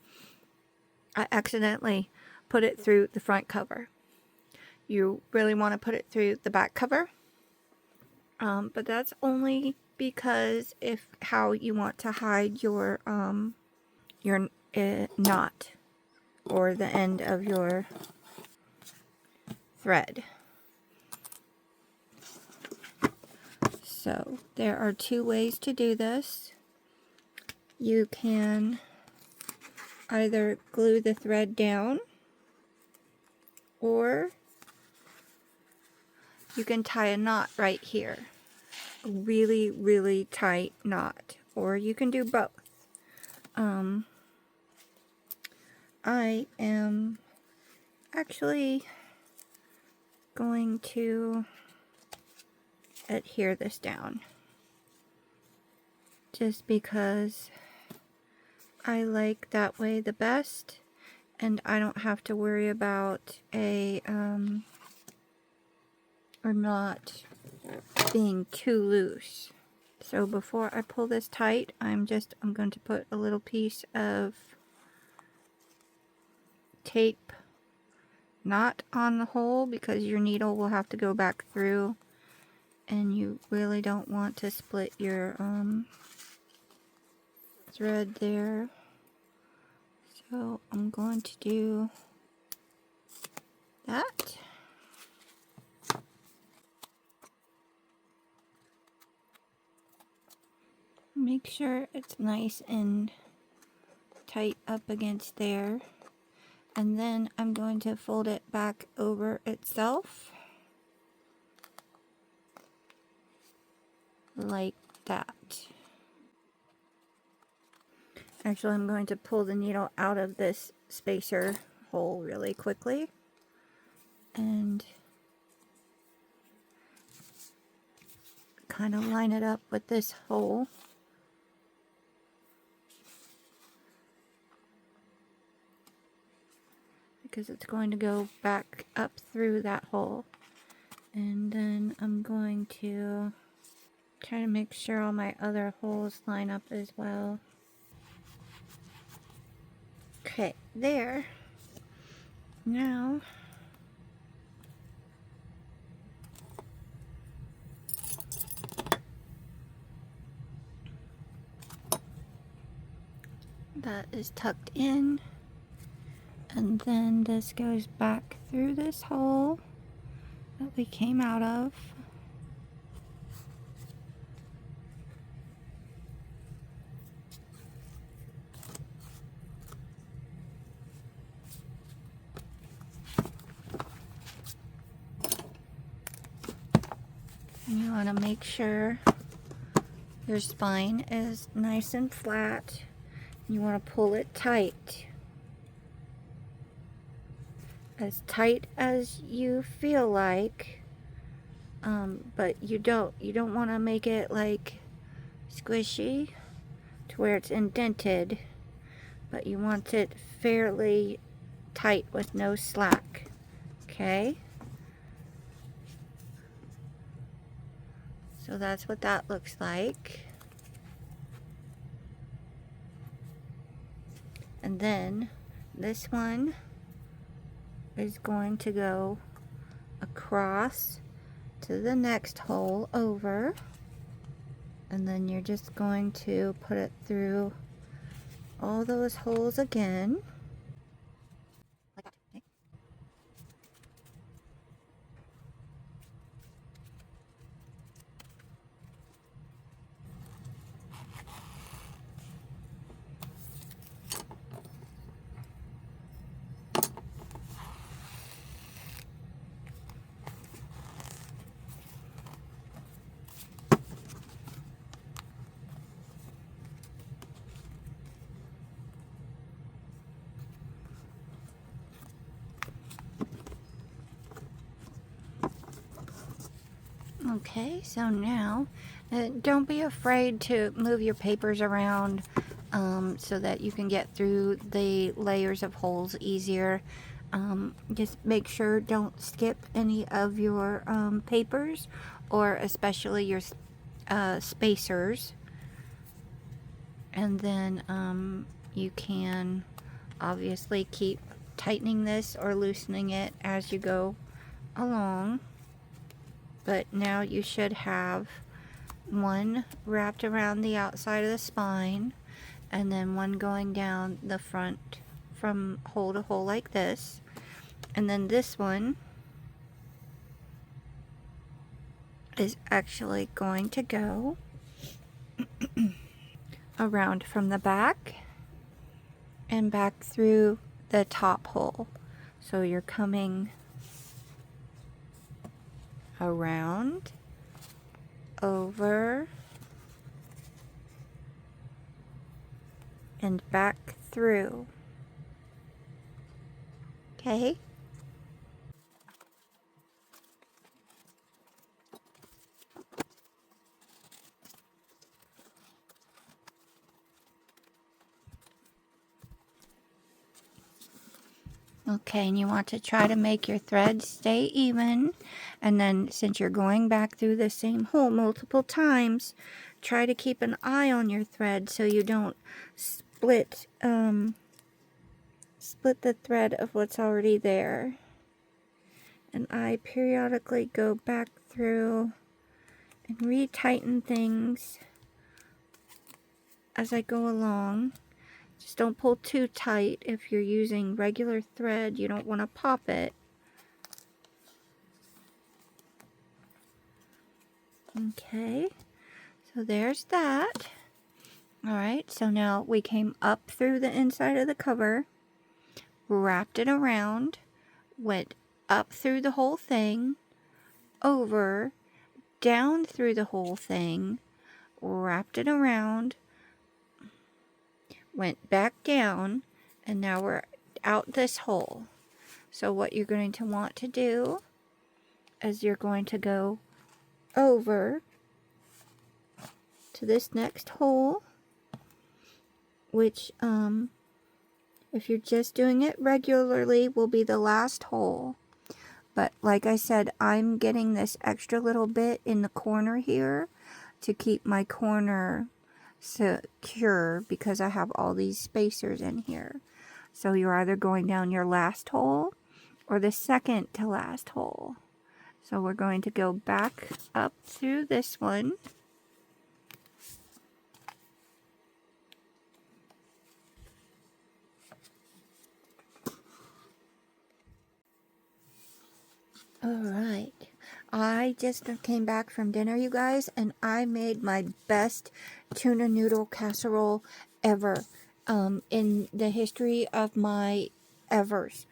I accidentally put it through the front cover. You really want to put it through the back cover, but that's only because if how you want to hide your knot or the end of your thread. So there are two ways to do this. You can either glue the thread down, or you can tie a knot right here. A really, really tight knot. Or you can do both. I am actually going to adhere this down. Just because I like that way the best, and I don't have to worry about a or not being too loose. So before I pull this tight, I'm going to put a little piece of tape, not on the hole, because your needle will have to go back through, and you really don't want to split your thread there. So I'm going to do that. Make sure it's nice and tight up against there. And then I'm going to fold it back over itself. Like that. Actually, I'm going to pull the needle out of this spacer hole really quickly. And kind of line it up with this hole. Because it's going to go back up through that hole. And then I'm going to try to make sure all my other holes line up as well. Okay, there. Now, that is tucked in. And then this goes back through this hole that we came out of. And you want to make sure your spine is nice and flat. You want to pull it tight. As tight as you feel like, but you don't want to make it like squishy to where it's indented, but you want it fairly tight with no slack. Okay, so that's what that looks like. And then this one is going to go across to the next hole over, and then you're just going to put it through all those holes again. Like that, okay? Okay, so now don't be afraid to move your papers around so that you can get through the layers of holes easier. Just make sure don't skip any of your papers, or especially your spacers. And then you can obviously keep tightening this or loosening it as you go along. But now you should have one wrapped around the outside of the spine, and then one going down the front from hole to hole like this. And then this one is actually going to go around from the back and back through the top hole. So you're coming around, over, and back through. Okay? Okay, and you want to try to make your threads stay even, and then since you're going back through the same hole multiple times, try to keep an eye on your thread so you don't split the thread of what's already there. And I periodically go back through and retighten things as I go along. Just don't pull too tight. If you're using regular thread, you don't want to pop it. Okay, so there's that. Alright, so now we came up through the inside of the cover, wrapped it around, went up through the whole thing, over, down through the whole thing, wrapped it around, went back down, and now we're out this hole. So what you're going to want to do is you're going to go over to this next hole, which if you're just doing it regularly will be the last hole. But like I said, I'm getting this extra little bit in the corner here to keep my corner secure because I have all these spacers in here. So you're either going down your last hole or the second to last hole. So we're going to go back up through this one. Alright, I just came back from dinner, you guys, and I made my best tuna noodle casserole ever in the history of my evers.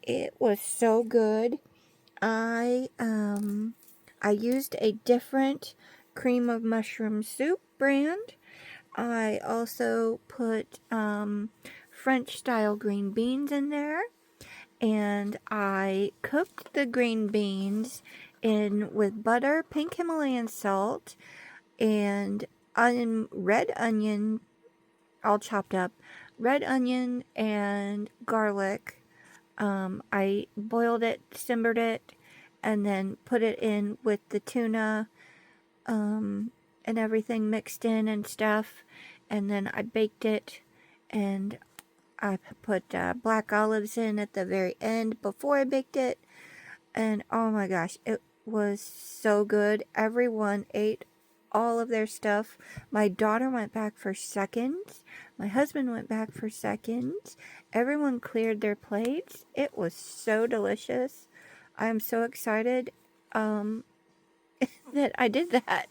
It was so good. I used a different cream of mushroom soup brand. I also put French style green beans in there. And I cooked the green beans in with butter, pink Himalayan salt, and red onion, all chopped up, red onion and garlic. I boiled it, simmered it, and then put it in with the tuna and everything mixed in and stuff. And then I baked it, and I put black olives in at the very end before I baked it. And oh my gosh, it was so good. Everyone ate all of their stuff. My daughter went back for seconds. My husband went back for seconds. Everyone cleared their plates. It was so delicious. I am so excited that I did that.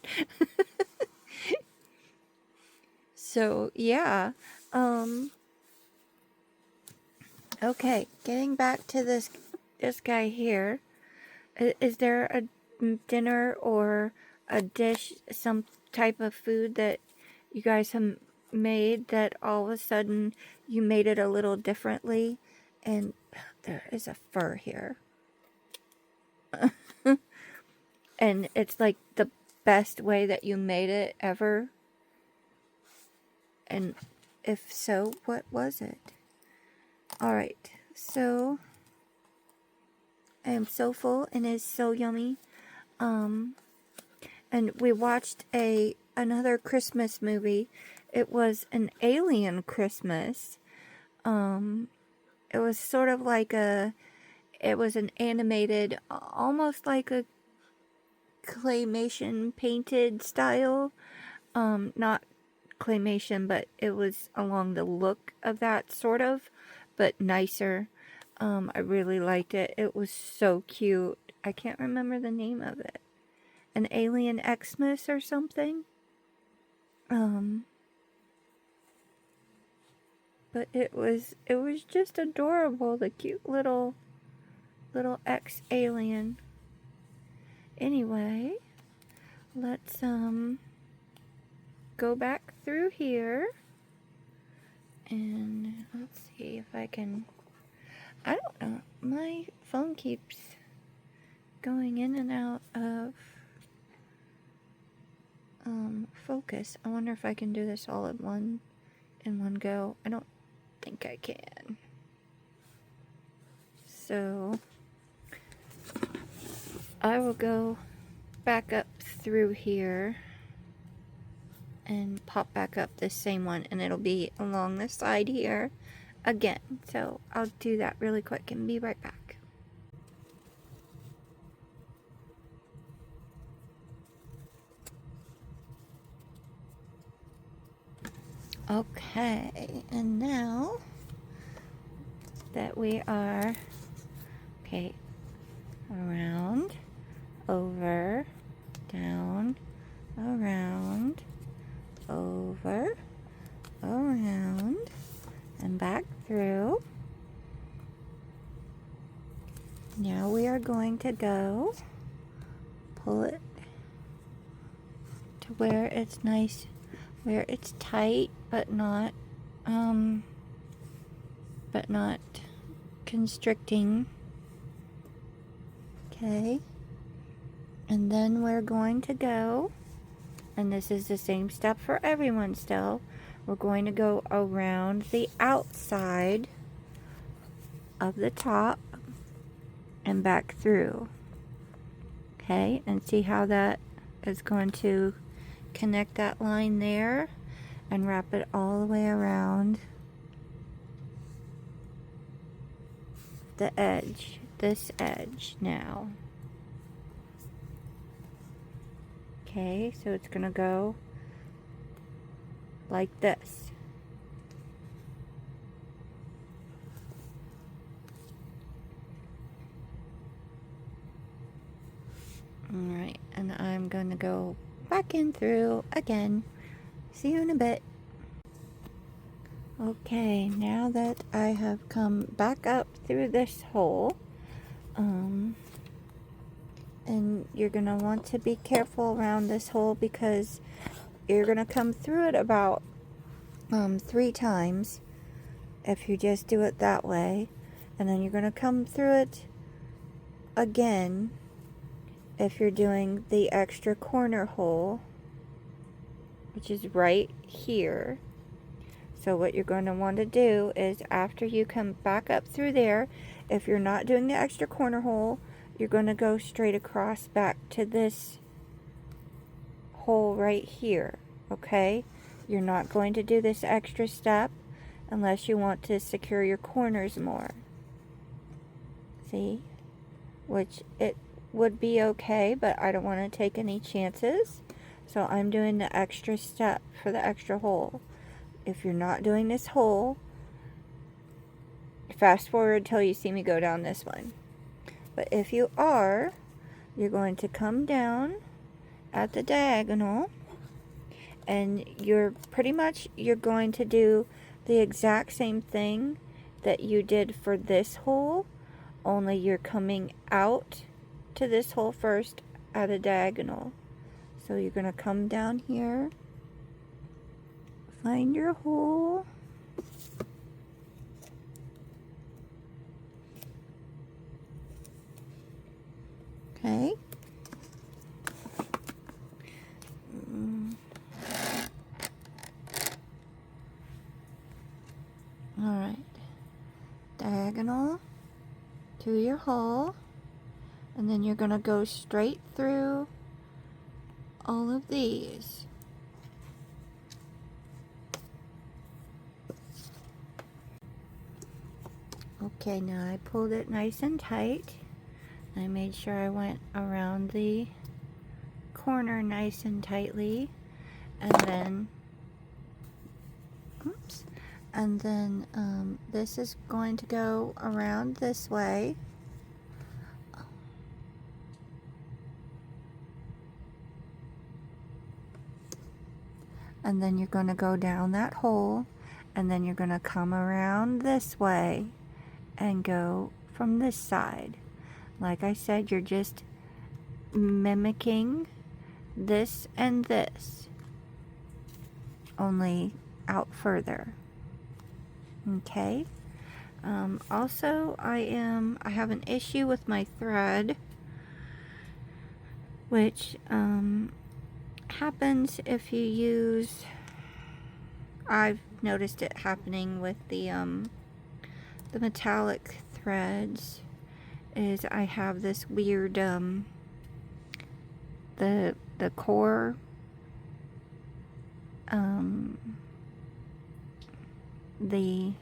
So yeah. Okay, getting back to this guy here. Is there a dinner or a dish, some type of food that you guys have made that all of a sudden you made it a little differently? And there is a fur here. And it's like the best way that you made it ever. And if so, what was it? Alright, so I am so full and it's so yummy. And we watched another Christmas movie. It was an alien Christmas. It was sort of like it was an animated, almost like a claymation painted style. Not claymation, but it was along the look of that sort of, but nicer. I really liked it. It was so cute. I can't remember the name of it. An Alien Xmas or something. But it was just adorable. The cute little X-alien. Anyway, let's go back through here. And let's see if I can... I don't know. My phone keeps going in and out of focus. I wonder if I can do this all in one go. I don't think I can. So I will go back up through here and pop back up this same one, and it'll be along the side here again. So I'll do that really quick and be right back. Okay, and now that we are around, over, down, around, over, around, and back through. Now we are going to go pull it to where it's nice, where it's tight but not constricting. Okay, and then we're going to go, and this is the same step for everyone still, we're going to go around the outside of the top and back through. Okay, and see how that is going to connect that line there and wrap it all the way around the edge, this edge now. Okay, so it's gonna go like this. Alright, and I'm going to go back in through again. See you in a bit. Okay, now that I have come back up through this hole, and you're going to want to be careful around this hole because you're going to come through it about 3 times if you just do it that way, and then you're going to come through it again if you're doing the extra corner hole, which is right here. So what you're going to want to do is after you come back up through there, if you're not doing the extra corner hole, you're going to go straight across back to this hole right here, okay? You're not going to do this extra step unless you want to secure your corners more. See? Which it would be okay, but I don't want to take any chances. So I'm doing the extra step for the extra hole. If you're not doing this hole, fast forward till you see me go down this one. But if you are, you're going to come down at the diagonal, and you're going to do the exact same thing that you did for this hole, only you're coming out to this hole first at a diagonal. So you're going to come down here, find your hole, okay, alright, diagonal to your hole, and then you're going to go straight through all of these. Okay, now I pulled it nice and tight. I made sure I went around the corner nice and tightly, and then this is going to go around this way. And then you're going to go down that hole, and then you're going to come around this way and go from this side. Like I said, you're just mimicking this and this, only out further. Okay. Also, I have an issue with my thread, which happens if you use, I've noticed it happening with the metallic threads, is I have this weird the core the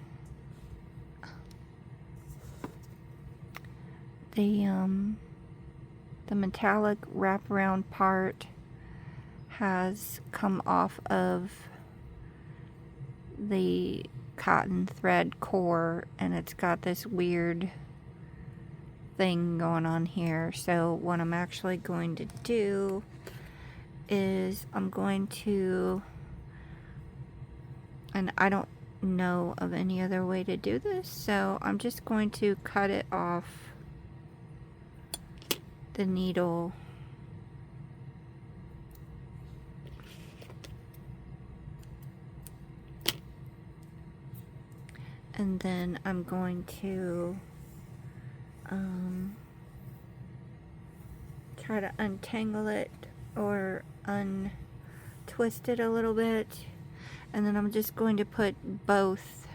metallic wraparound part has come off of the cotton thread core, and it's got this weird thing going on here. So what I'm actually going to do is I'm going to, and I don't know of any other way to do this, so I'm just going to cut it off the needle. And then I'm going to try to untangle it or untwist it a little bit. And then I'm just going to put both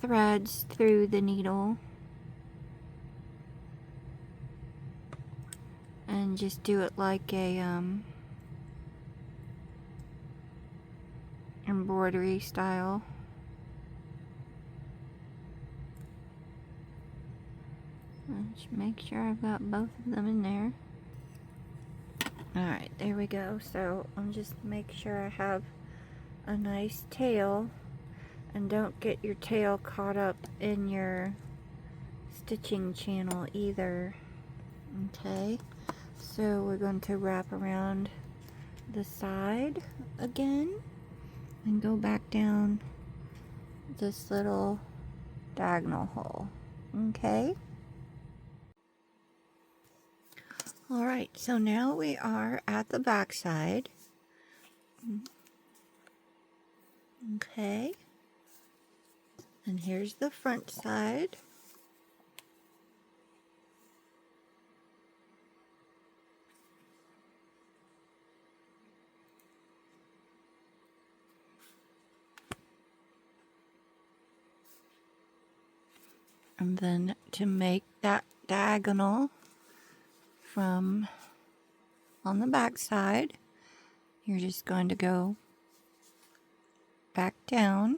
threads through the needle. And just do it like a embroidery style. Just make sure I've got both of them in there. Alright, there we go. So I'm just make sure I have a nice tail, and don't get your tail caught up in your stitching channel either. Okay, so we're going to wrap around the side again and go back down this little diagonal hole. Okay. Alright, so now we are at the back side. Okay. And here's the front side. And then to make that diagonal from on the back side, you're just going to go back down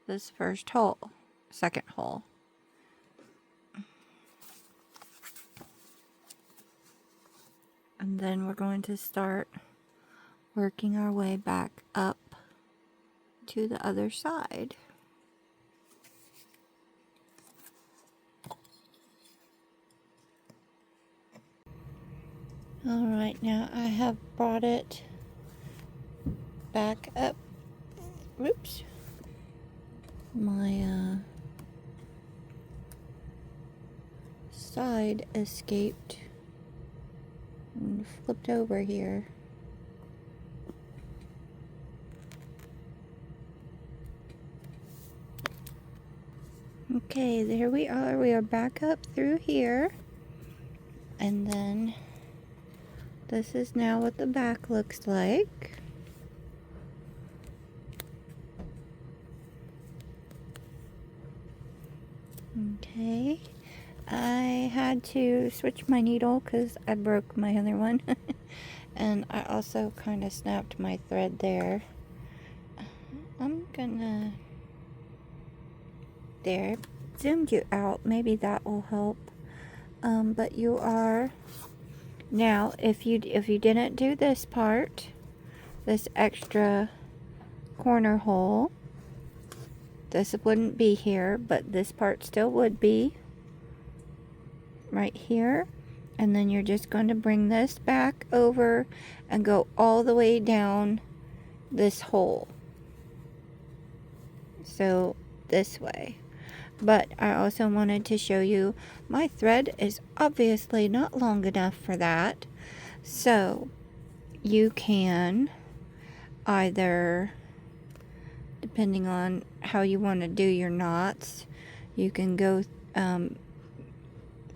this first hole, second hole. And then we're going to start working our way back up to the other side. Alright, now I have brought it back up. Whoops. My side escaped and flipped over here. Okay, there we are. We are back up through here. And then this is now what the back looks like. Okay, I had to switch my needle because I broke my other one. And I also kind of snapped my thread there. I'm gonna... There, zoomed you out. Maybe that will help. But you are... Now, if you didn't do this part, this extra corner hole, this wouldn't be here, but this part still would be right here. And then you're just going to bring this back over and go all the way down this hole. So this way. But I also wanted to show you my thread is obviously not long enough for that. So you can either, depending on how you want to do your knots, you can go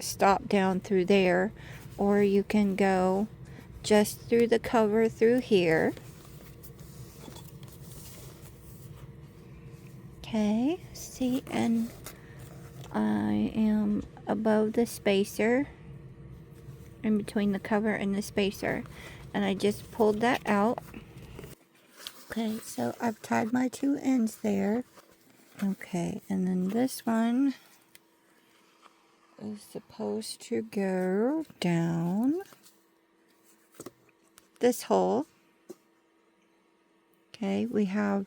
stop down through there, or you can go just through the cover through here. Okay, see, and I am above the spacer, in between the cover and the spacer, and I just pulled that out. Okay, so I've tied my two ends there. Okay, and then this one is supposed to go down this hole. Okay, we have...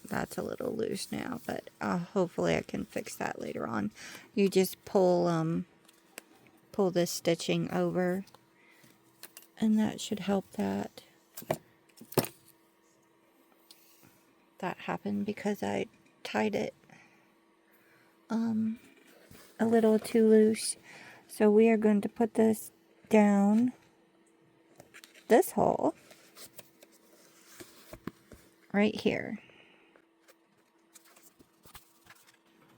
that's a little loose now, but hopefully I can fix that later on. You just pull pull this stitching over, and that should help that. That happened because I tied it a little too loose. So we are going to put this down this hole right here.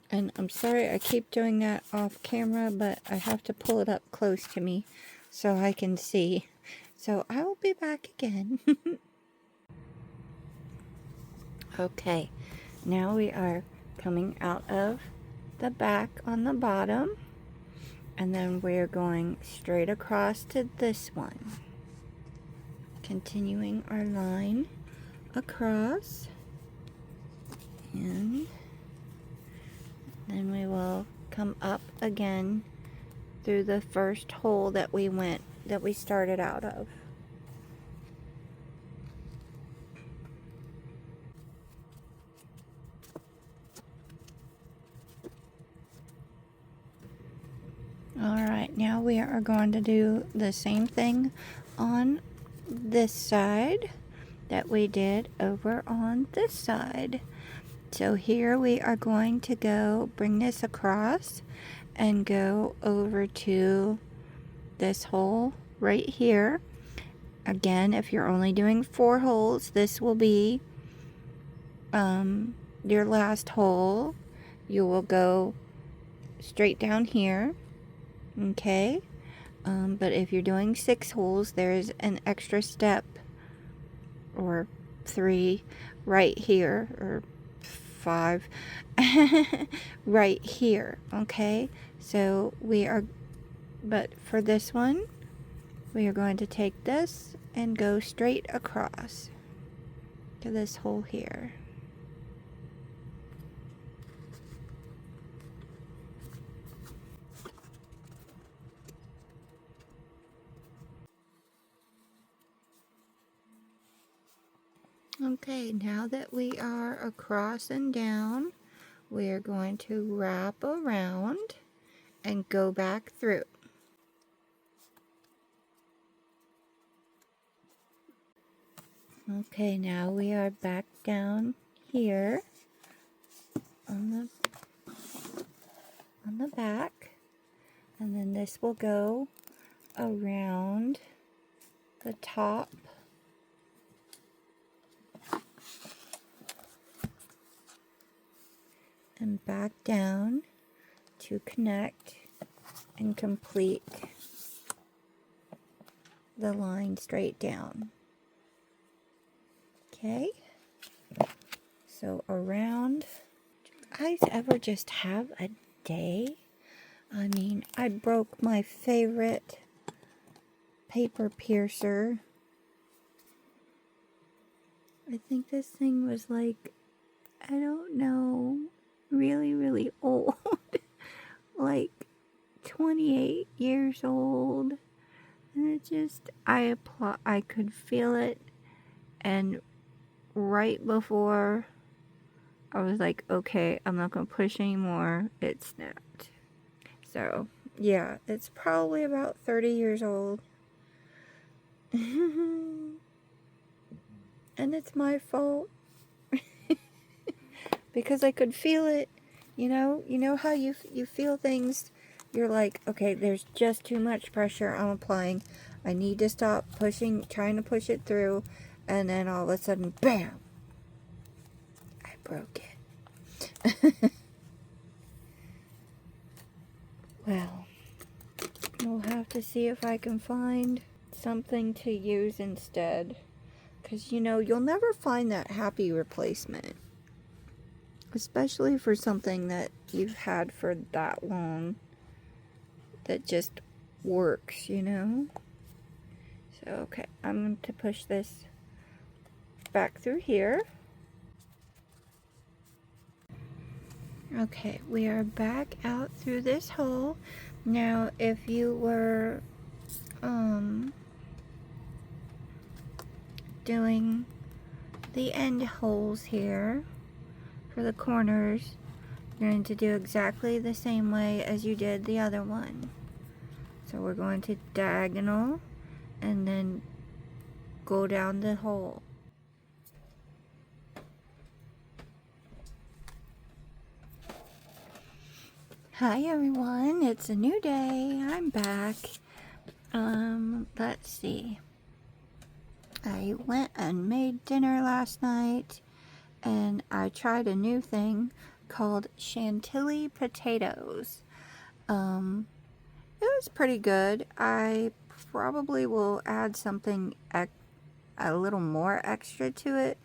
And I'm sorry I keep doing that off camera, but I have to pull it up close to me so I can see. So I will be back again. Okay, now we are coming out of the back on the bottom, and then we're going straight across to this one, continuing our line across, and then we will come up again through the first hole that we started out of. Alright, now we are going to do the same thing on this side that we did over on this side. So here we are going to go bring this across and go over to this hole right here. Again, if you're only doing 4 holes, this will be your last hole. You will go straight down here. Okay, but if you're doing 6 holes, there's an extra step, or 3 right here, or 5 right here. Okay, so but for this one, we are going to take this and go straight across to this hole here. Okay, now that we are across and down, we are going to wrap around and go back through. Okay, now we are back down here on the back, and then this will go around the top and back down to connect and complete the line straight down. Okay, so around. Do you guys ever just have a day? I mean, I broke my favorite paper piercer. I think this thing was like, I don't know, really old. Like 28 years old. And it just, I could feel it, and right before I was like, okay, I'm not gonna push anymore, it snapped. So yeah, it's probably about 30 years old. And it's my fault. Because I could feel it. You know how you feel things, you're like, okay, there's just too much pressure I'm applying, I need to stop pushing, trying to push it through, and then all of a sudden, bam, I broke it. Well, we'll have to see if I can find something to use instead, because you'll never find that happy replacement, especially for something that you've had for that long, that just works, So, okay, I'm going to push this back through here. Okay, we are back out through this hole. Now, if you were doing the end holes here for the corners, you're going to do exactly the same way as you did the other one. So we're going to diagonal and then go down the hole. Hi everyone, it's a new day. I'm back. Let's see. I went and made dinner last night and I tried a new thing called chantilly potatoes. It was pretty good. I probably will add something a little more extra to it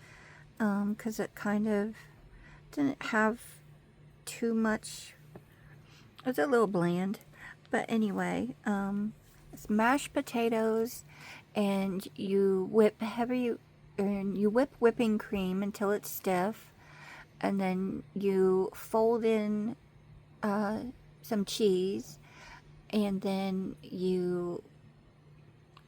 because it kind of didn't have too much. It was a little bland, but anyway, it's mashed potatoes, and you whip whipping cream until it's stiff, and then you fold in some cheese, and then you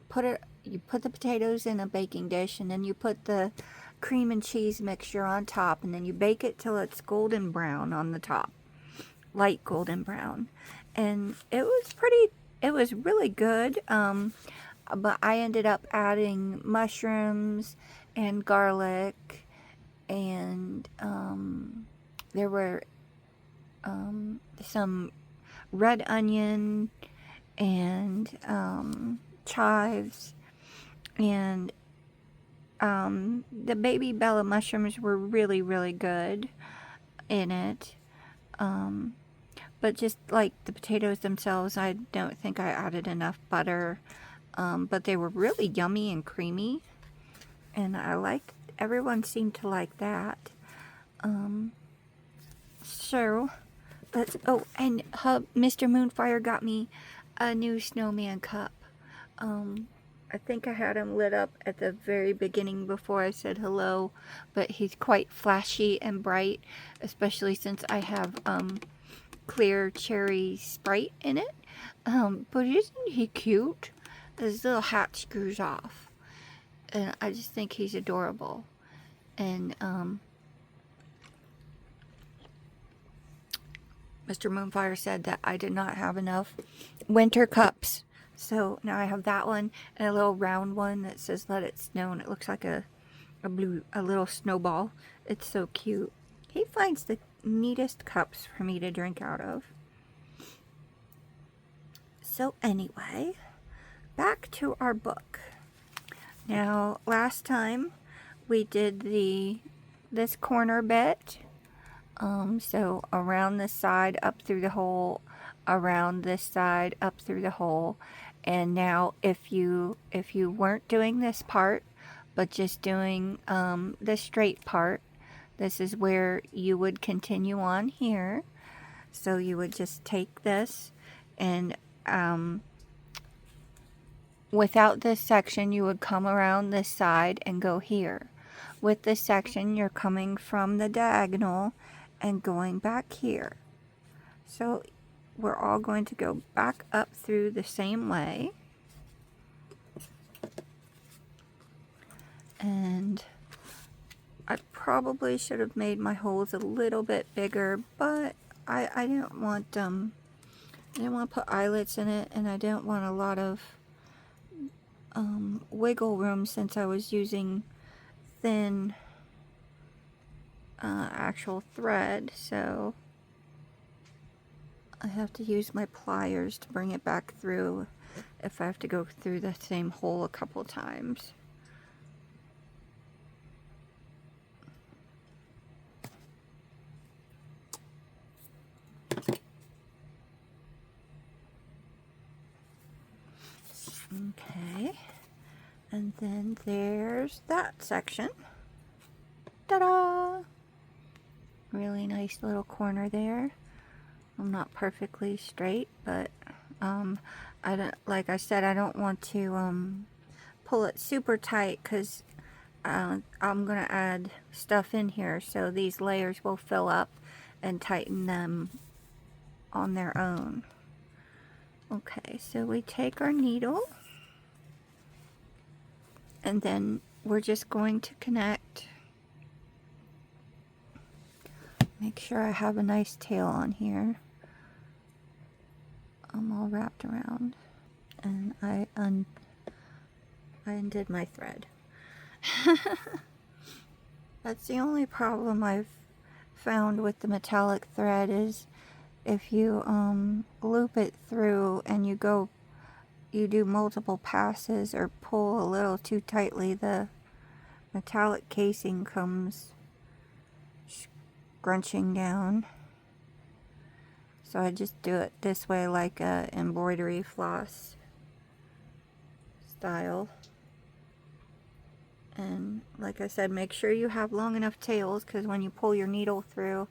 put the potatoes in a baking dish, and then you put the cream and cheese mixture on top, and then you bake it till it's golden brown on the top. Light golden brown, and it was really good, but I ended up adding mushrooms and garlic, and there were some red onion and chives, and the baby Bella mushrooms were really good in it. But just like the potatoes themselves, I don't think I added enough butter. But they were really yummy and creamy. And everyone seemed to like that. So, and Mr. Moonfire got me a new snowman cup. I think I had him lit up at the very beginning before I said hello. But he's quite flashy and bright, especially since I have, clear cherry Sprite in it. But isn't he cute? His little hat screws off, and I just think he's adorable. And Mr. Moonfire said that I did not have enough winter cups, so now I have that one and a little round one that says "Let It Snow," and it looks like a little snowball. It's so cute. He finds the neatest cups for me to drink out of. So anyway, back to our book. Now, last time we did this corner bit. So around this side, up through the hole, around this side, up through the hole. And now if you weren't doing this part, but just doing the straight part, this is where you would continue on here. So you would just take this and without this section, you would come around this side and go here. With this section, you're coming from the diagonal and going back here. So we're all going to go back up through the same way. And I probably should have made my holes a little bit bigger, but I didn't want to put eyelets in it, and I didn't want a lot of wiggle room since I was using thin actual thread, so I have to use my pliers to bring it back through if I have to go through the same hole a couple times. Okay, and then there's that section. Ta-da! Really nice little corner there. I'm not perfectly straight, but I don't, like I said, I don't want to pull it super tight because I'm gonna add stuff in here, so these layers will fill up and tighten them on their own. Okay, so we take our needle, and then we're just going to connect. Make sure I have a nice tail on here. I'm all wrapped around. And I undid my thread. That's the only problem I've found with the metallic thread, is if you loop it through and you do multiple passes or pull a little too tightly, the metallic casing comes scrunching down. So I just do it this way, like a embroidery floss style. And like I said, make sure you have long enough tails, because when you pull your needle through,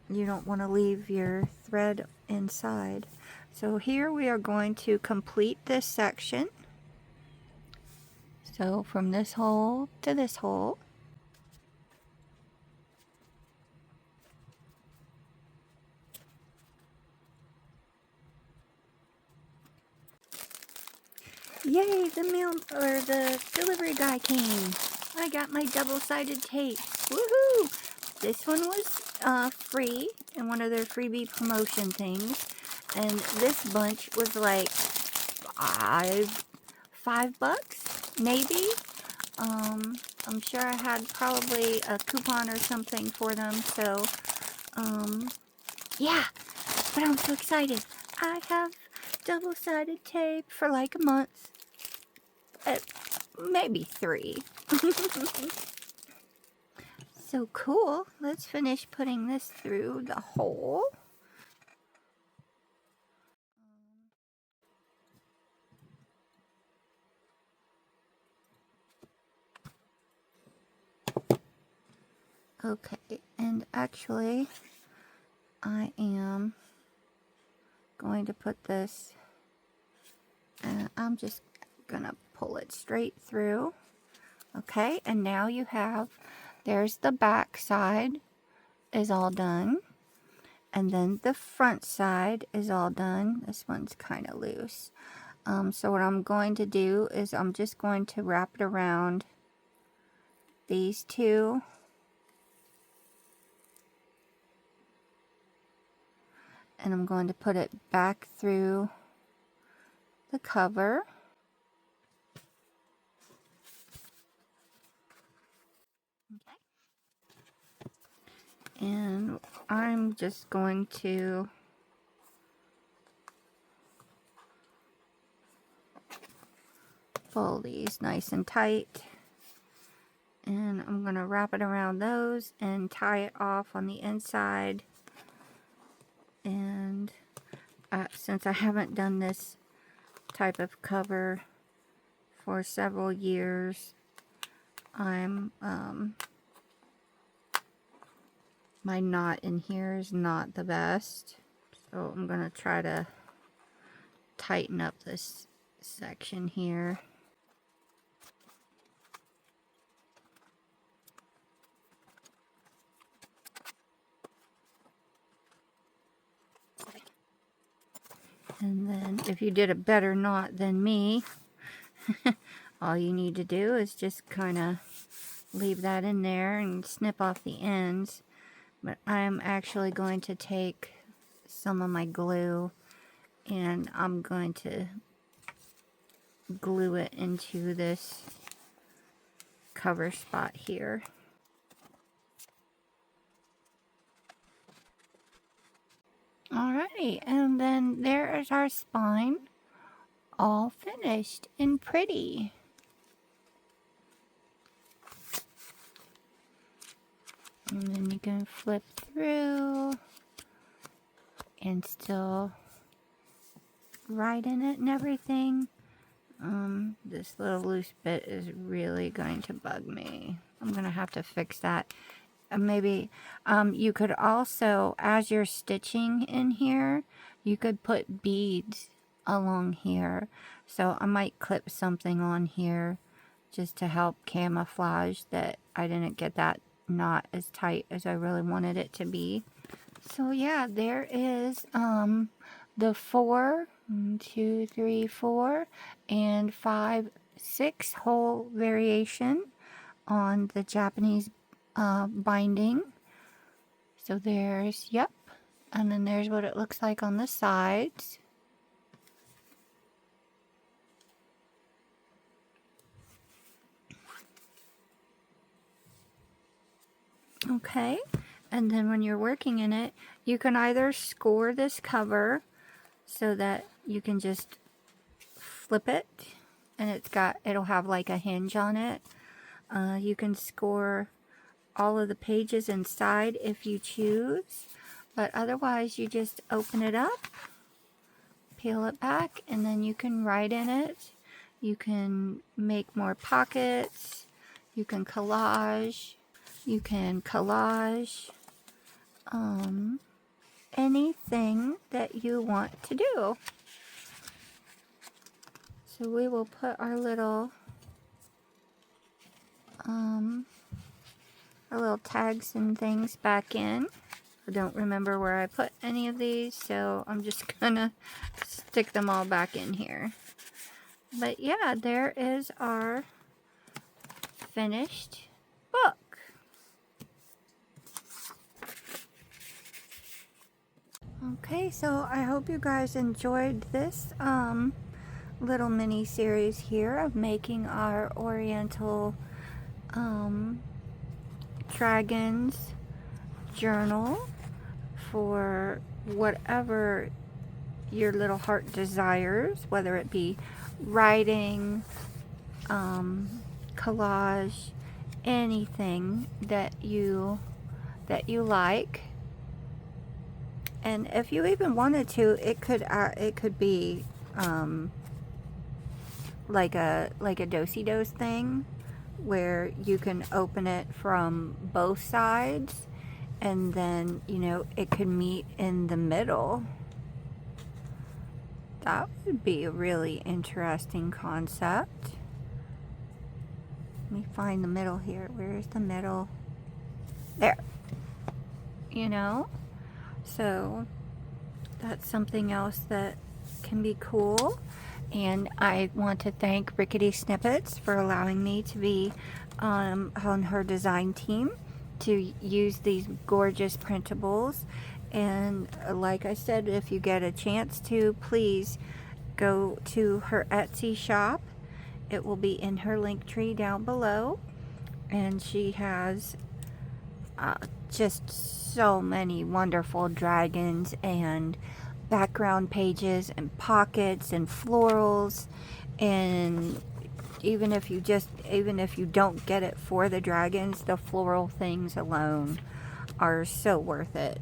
you don't want to leave your thread inside. So here we are going to complete this section. So from this hole to this hole. Yay, the delivery guy came. I got my double-sided tape. Woohoo! This one was free in one of their freebie promotion things. And this bunch was like $5, maybe. I'm sure I had probably a coupon or something for them, so yeah, but I'm so excited. I have double-sided tape for like a month, maybe 3. So cool. Let's finish putting this through the hole. Okay, and actually, I am going to put this, and I'm just gonna pull it straight through. Okay, and now you have, there's the back side is all done, and then the front side is all done. This one's kind of loose. So what I'm going to do is I'm just going to wrap it around these two. And I'm going to put it back through the cover. Okay. And I'm just going to pull these nice and tight. And I'm going to wrap it around those and tie it off on the inside. And since I haven't done this type of cover for several years, I'm my knot in here is not the best, so I'm gonna try to tighten up this section here. And then if you did a better knot than me, all you need to do is just kind of leave that in there and snip off the ends. But I'm actually going to take some of my glue and I'm going to glue it into this cover spot here. Alrighty, and then there is our spine, all finished and pretty. And then you can flip through and still write in it and everything. This little loose bit is really going to bug me. I'm gonna have to fix that. Maybe you could also, as you're stitching in here, you could put beads along here. So I might clip something on here just to help camouflage that I didn't get that knot as tight as I really wanted it to be. So yeah, there is the 4, 1, 2, 3, 4, and 5, 6 hole variation on the Japanese binding. So there's, yep, and then there's what it looks like on the sides. Okay, and then when you're working in it, you can either score this cover so that you can just flip it and it'll have like a hinge on it. You can score all of the pages inside if you choose, but otherwise you just open it up, peel it back, and then you can write in it. You can make more pockets, you can collage, anything that you want to do. So we will put our little tags and things back in. I don't remember where I put any of these, so I'm just gonna stick them all back in here. But yeah, there is our finished book. Okay, so I hope you guys enjoyed this little mini series here of making our Oriental Dragons journal for whatever your little heart desires, whether it be writing, collage, anything that you like. And if you even wanted to, it could be like a do-si-dos thing, where you can open it from both sides, and then, you know, it could meet in the middle. That would be a really interesting concept. Let me find the middle here. Where's the middle? There. You know? So that's something else that can be cool. And I want to thank Rickety Snippets for allowing me to be on her design team to use these gorgeous printables. And like I said, if you get a chance to, please go to her Etsy shop. It will be in her Linktree down below. And she has just so many wonderful dragons and background pages and pockets and florals, and even if you don't get it for the dragons, the floral things alone are so worth it.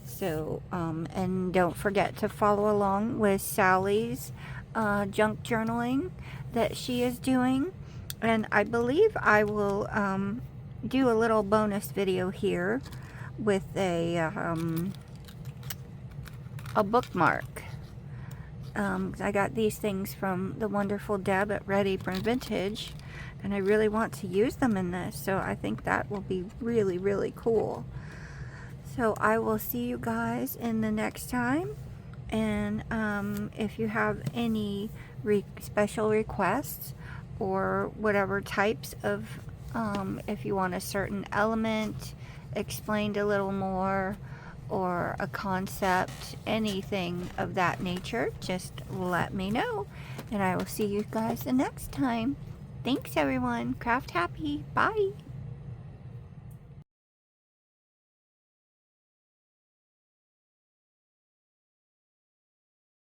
So and don't forget to follow along with Sally's junk journaling that she is doing, and I believe I will do a little bonus video here with a bookmark. I got these things from the wonderful Deb at Red Apron Vintage, and I really want to use them in this, so I think that will be really, really cool. So I will see you guys in the next time, and if you have any special requests or whatever types of, if you want a certain element explained a little more, or a concept, anything of that nature, just let me know, and I will see you guys the next time. Thanks everyone. Craft happy. Bye.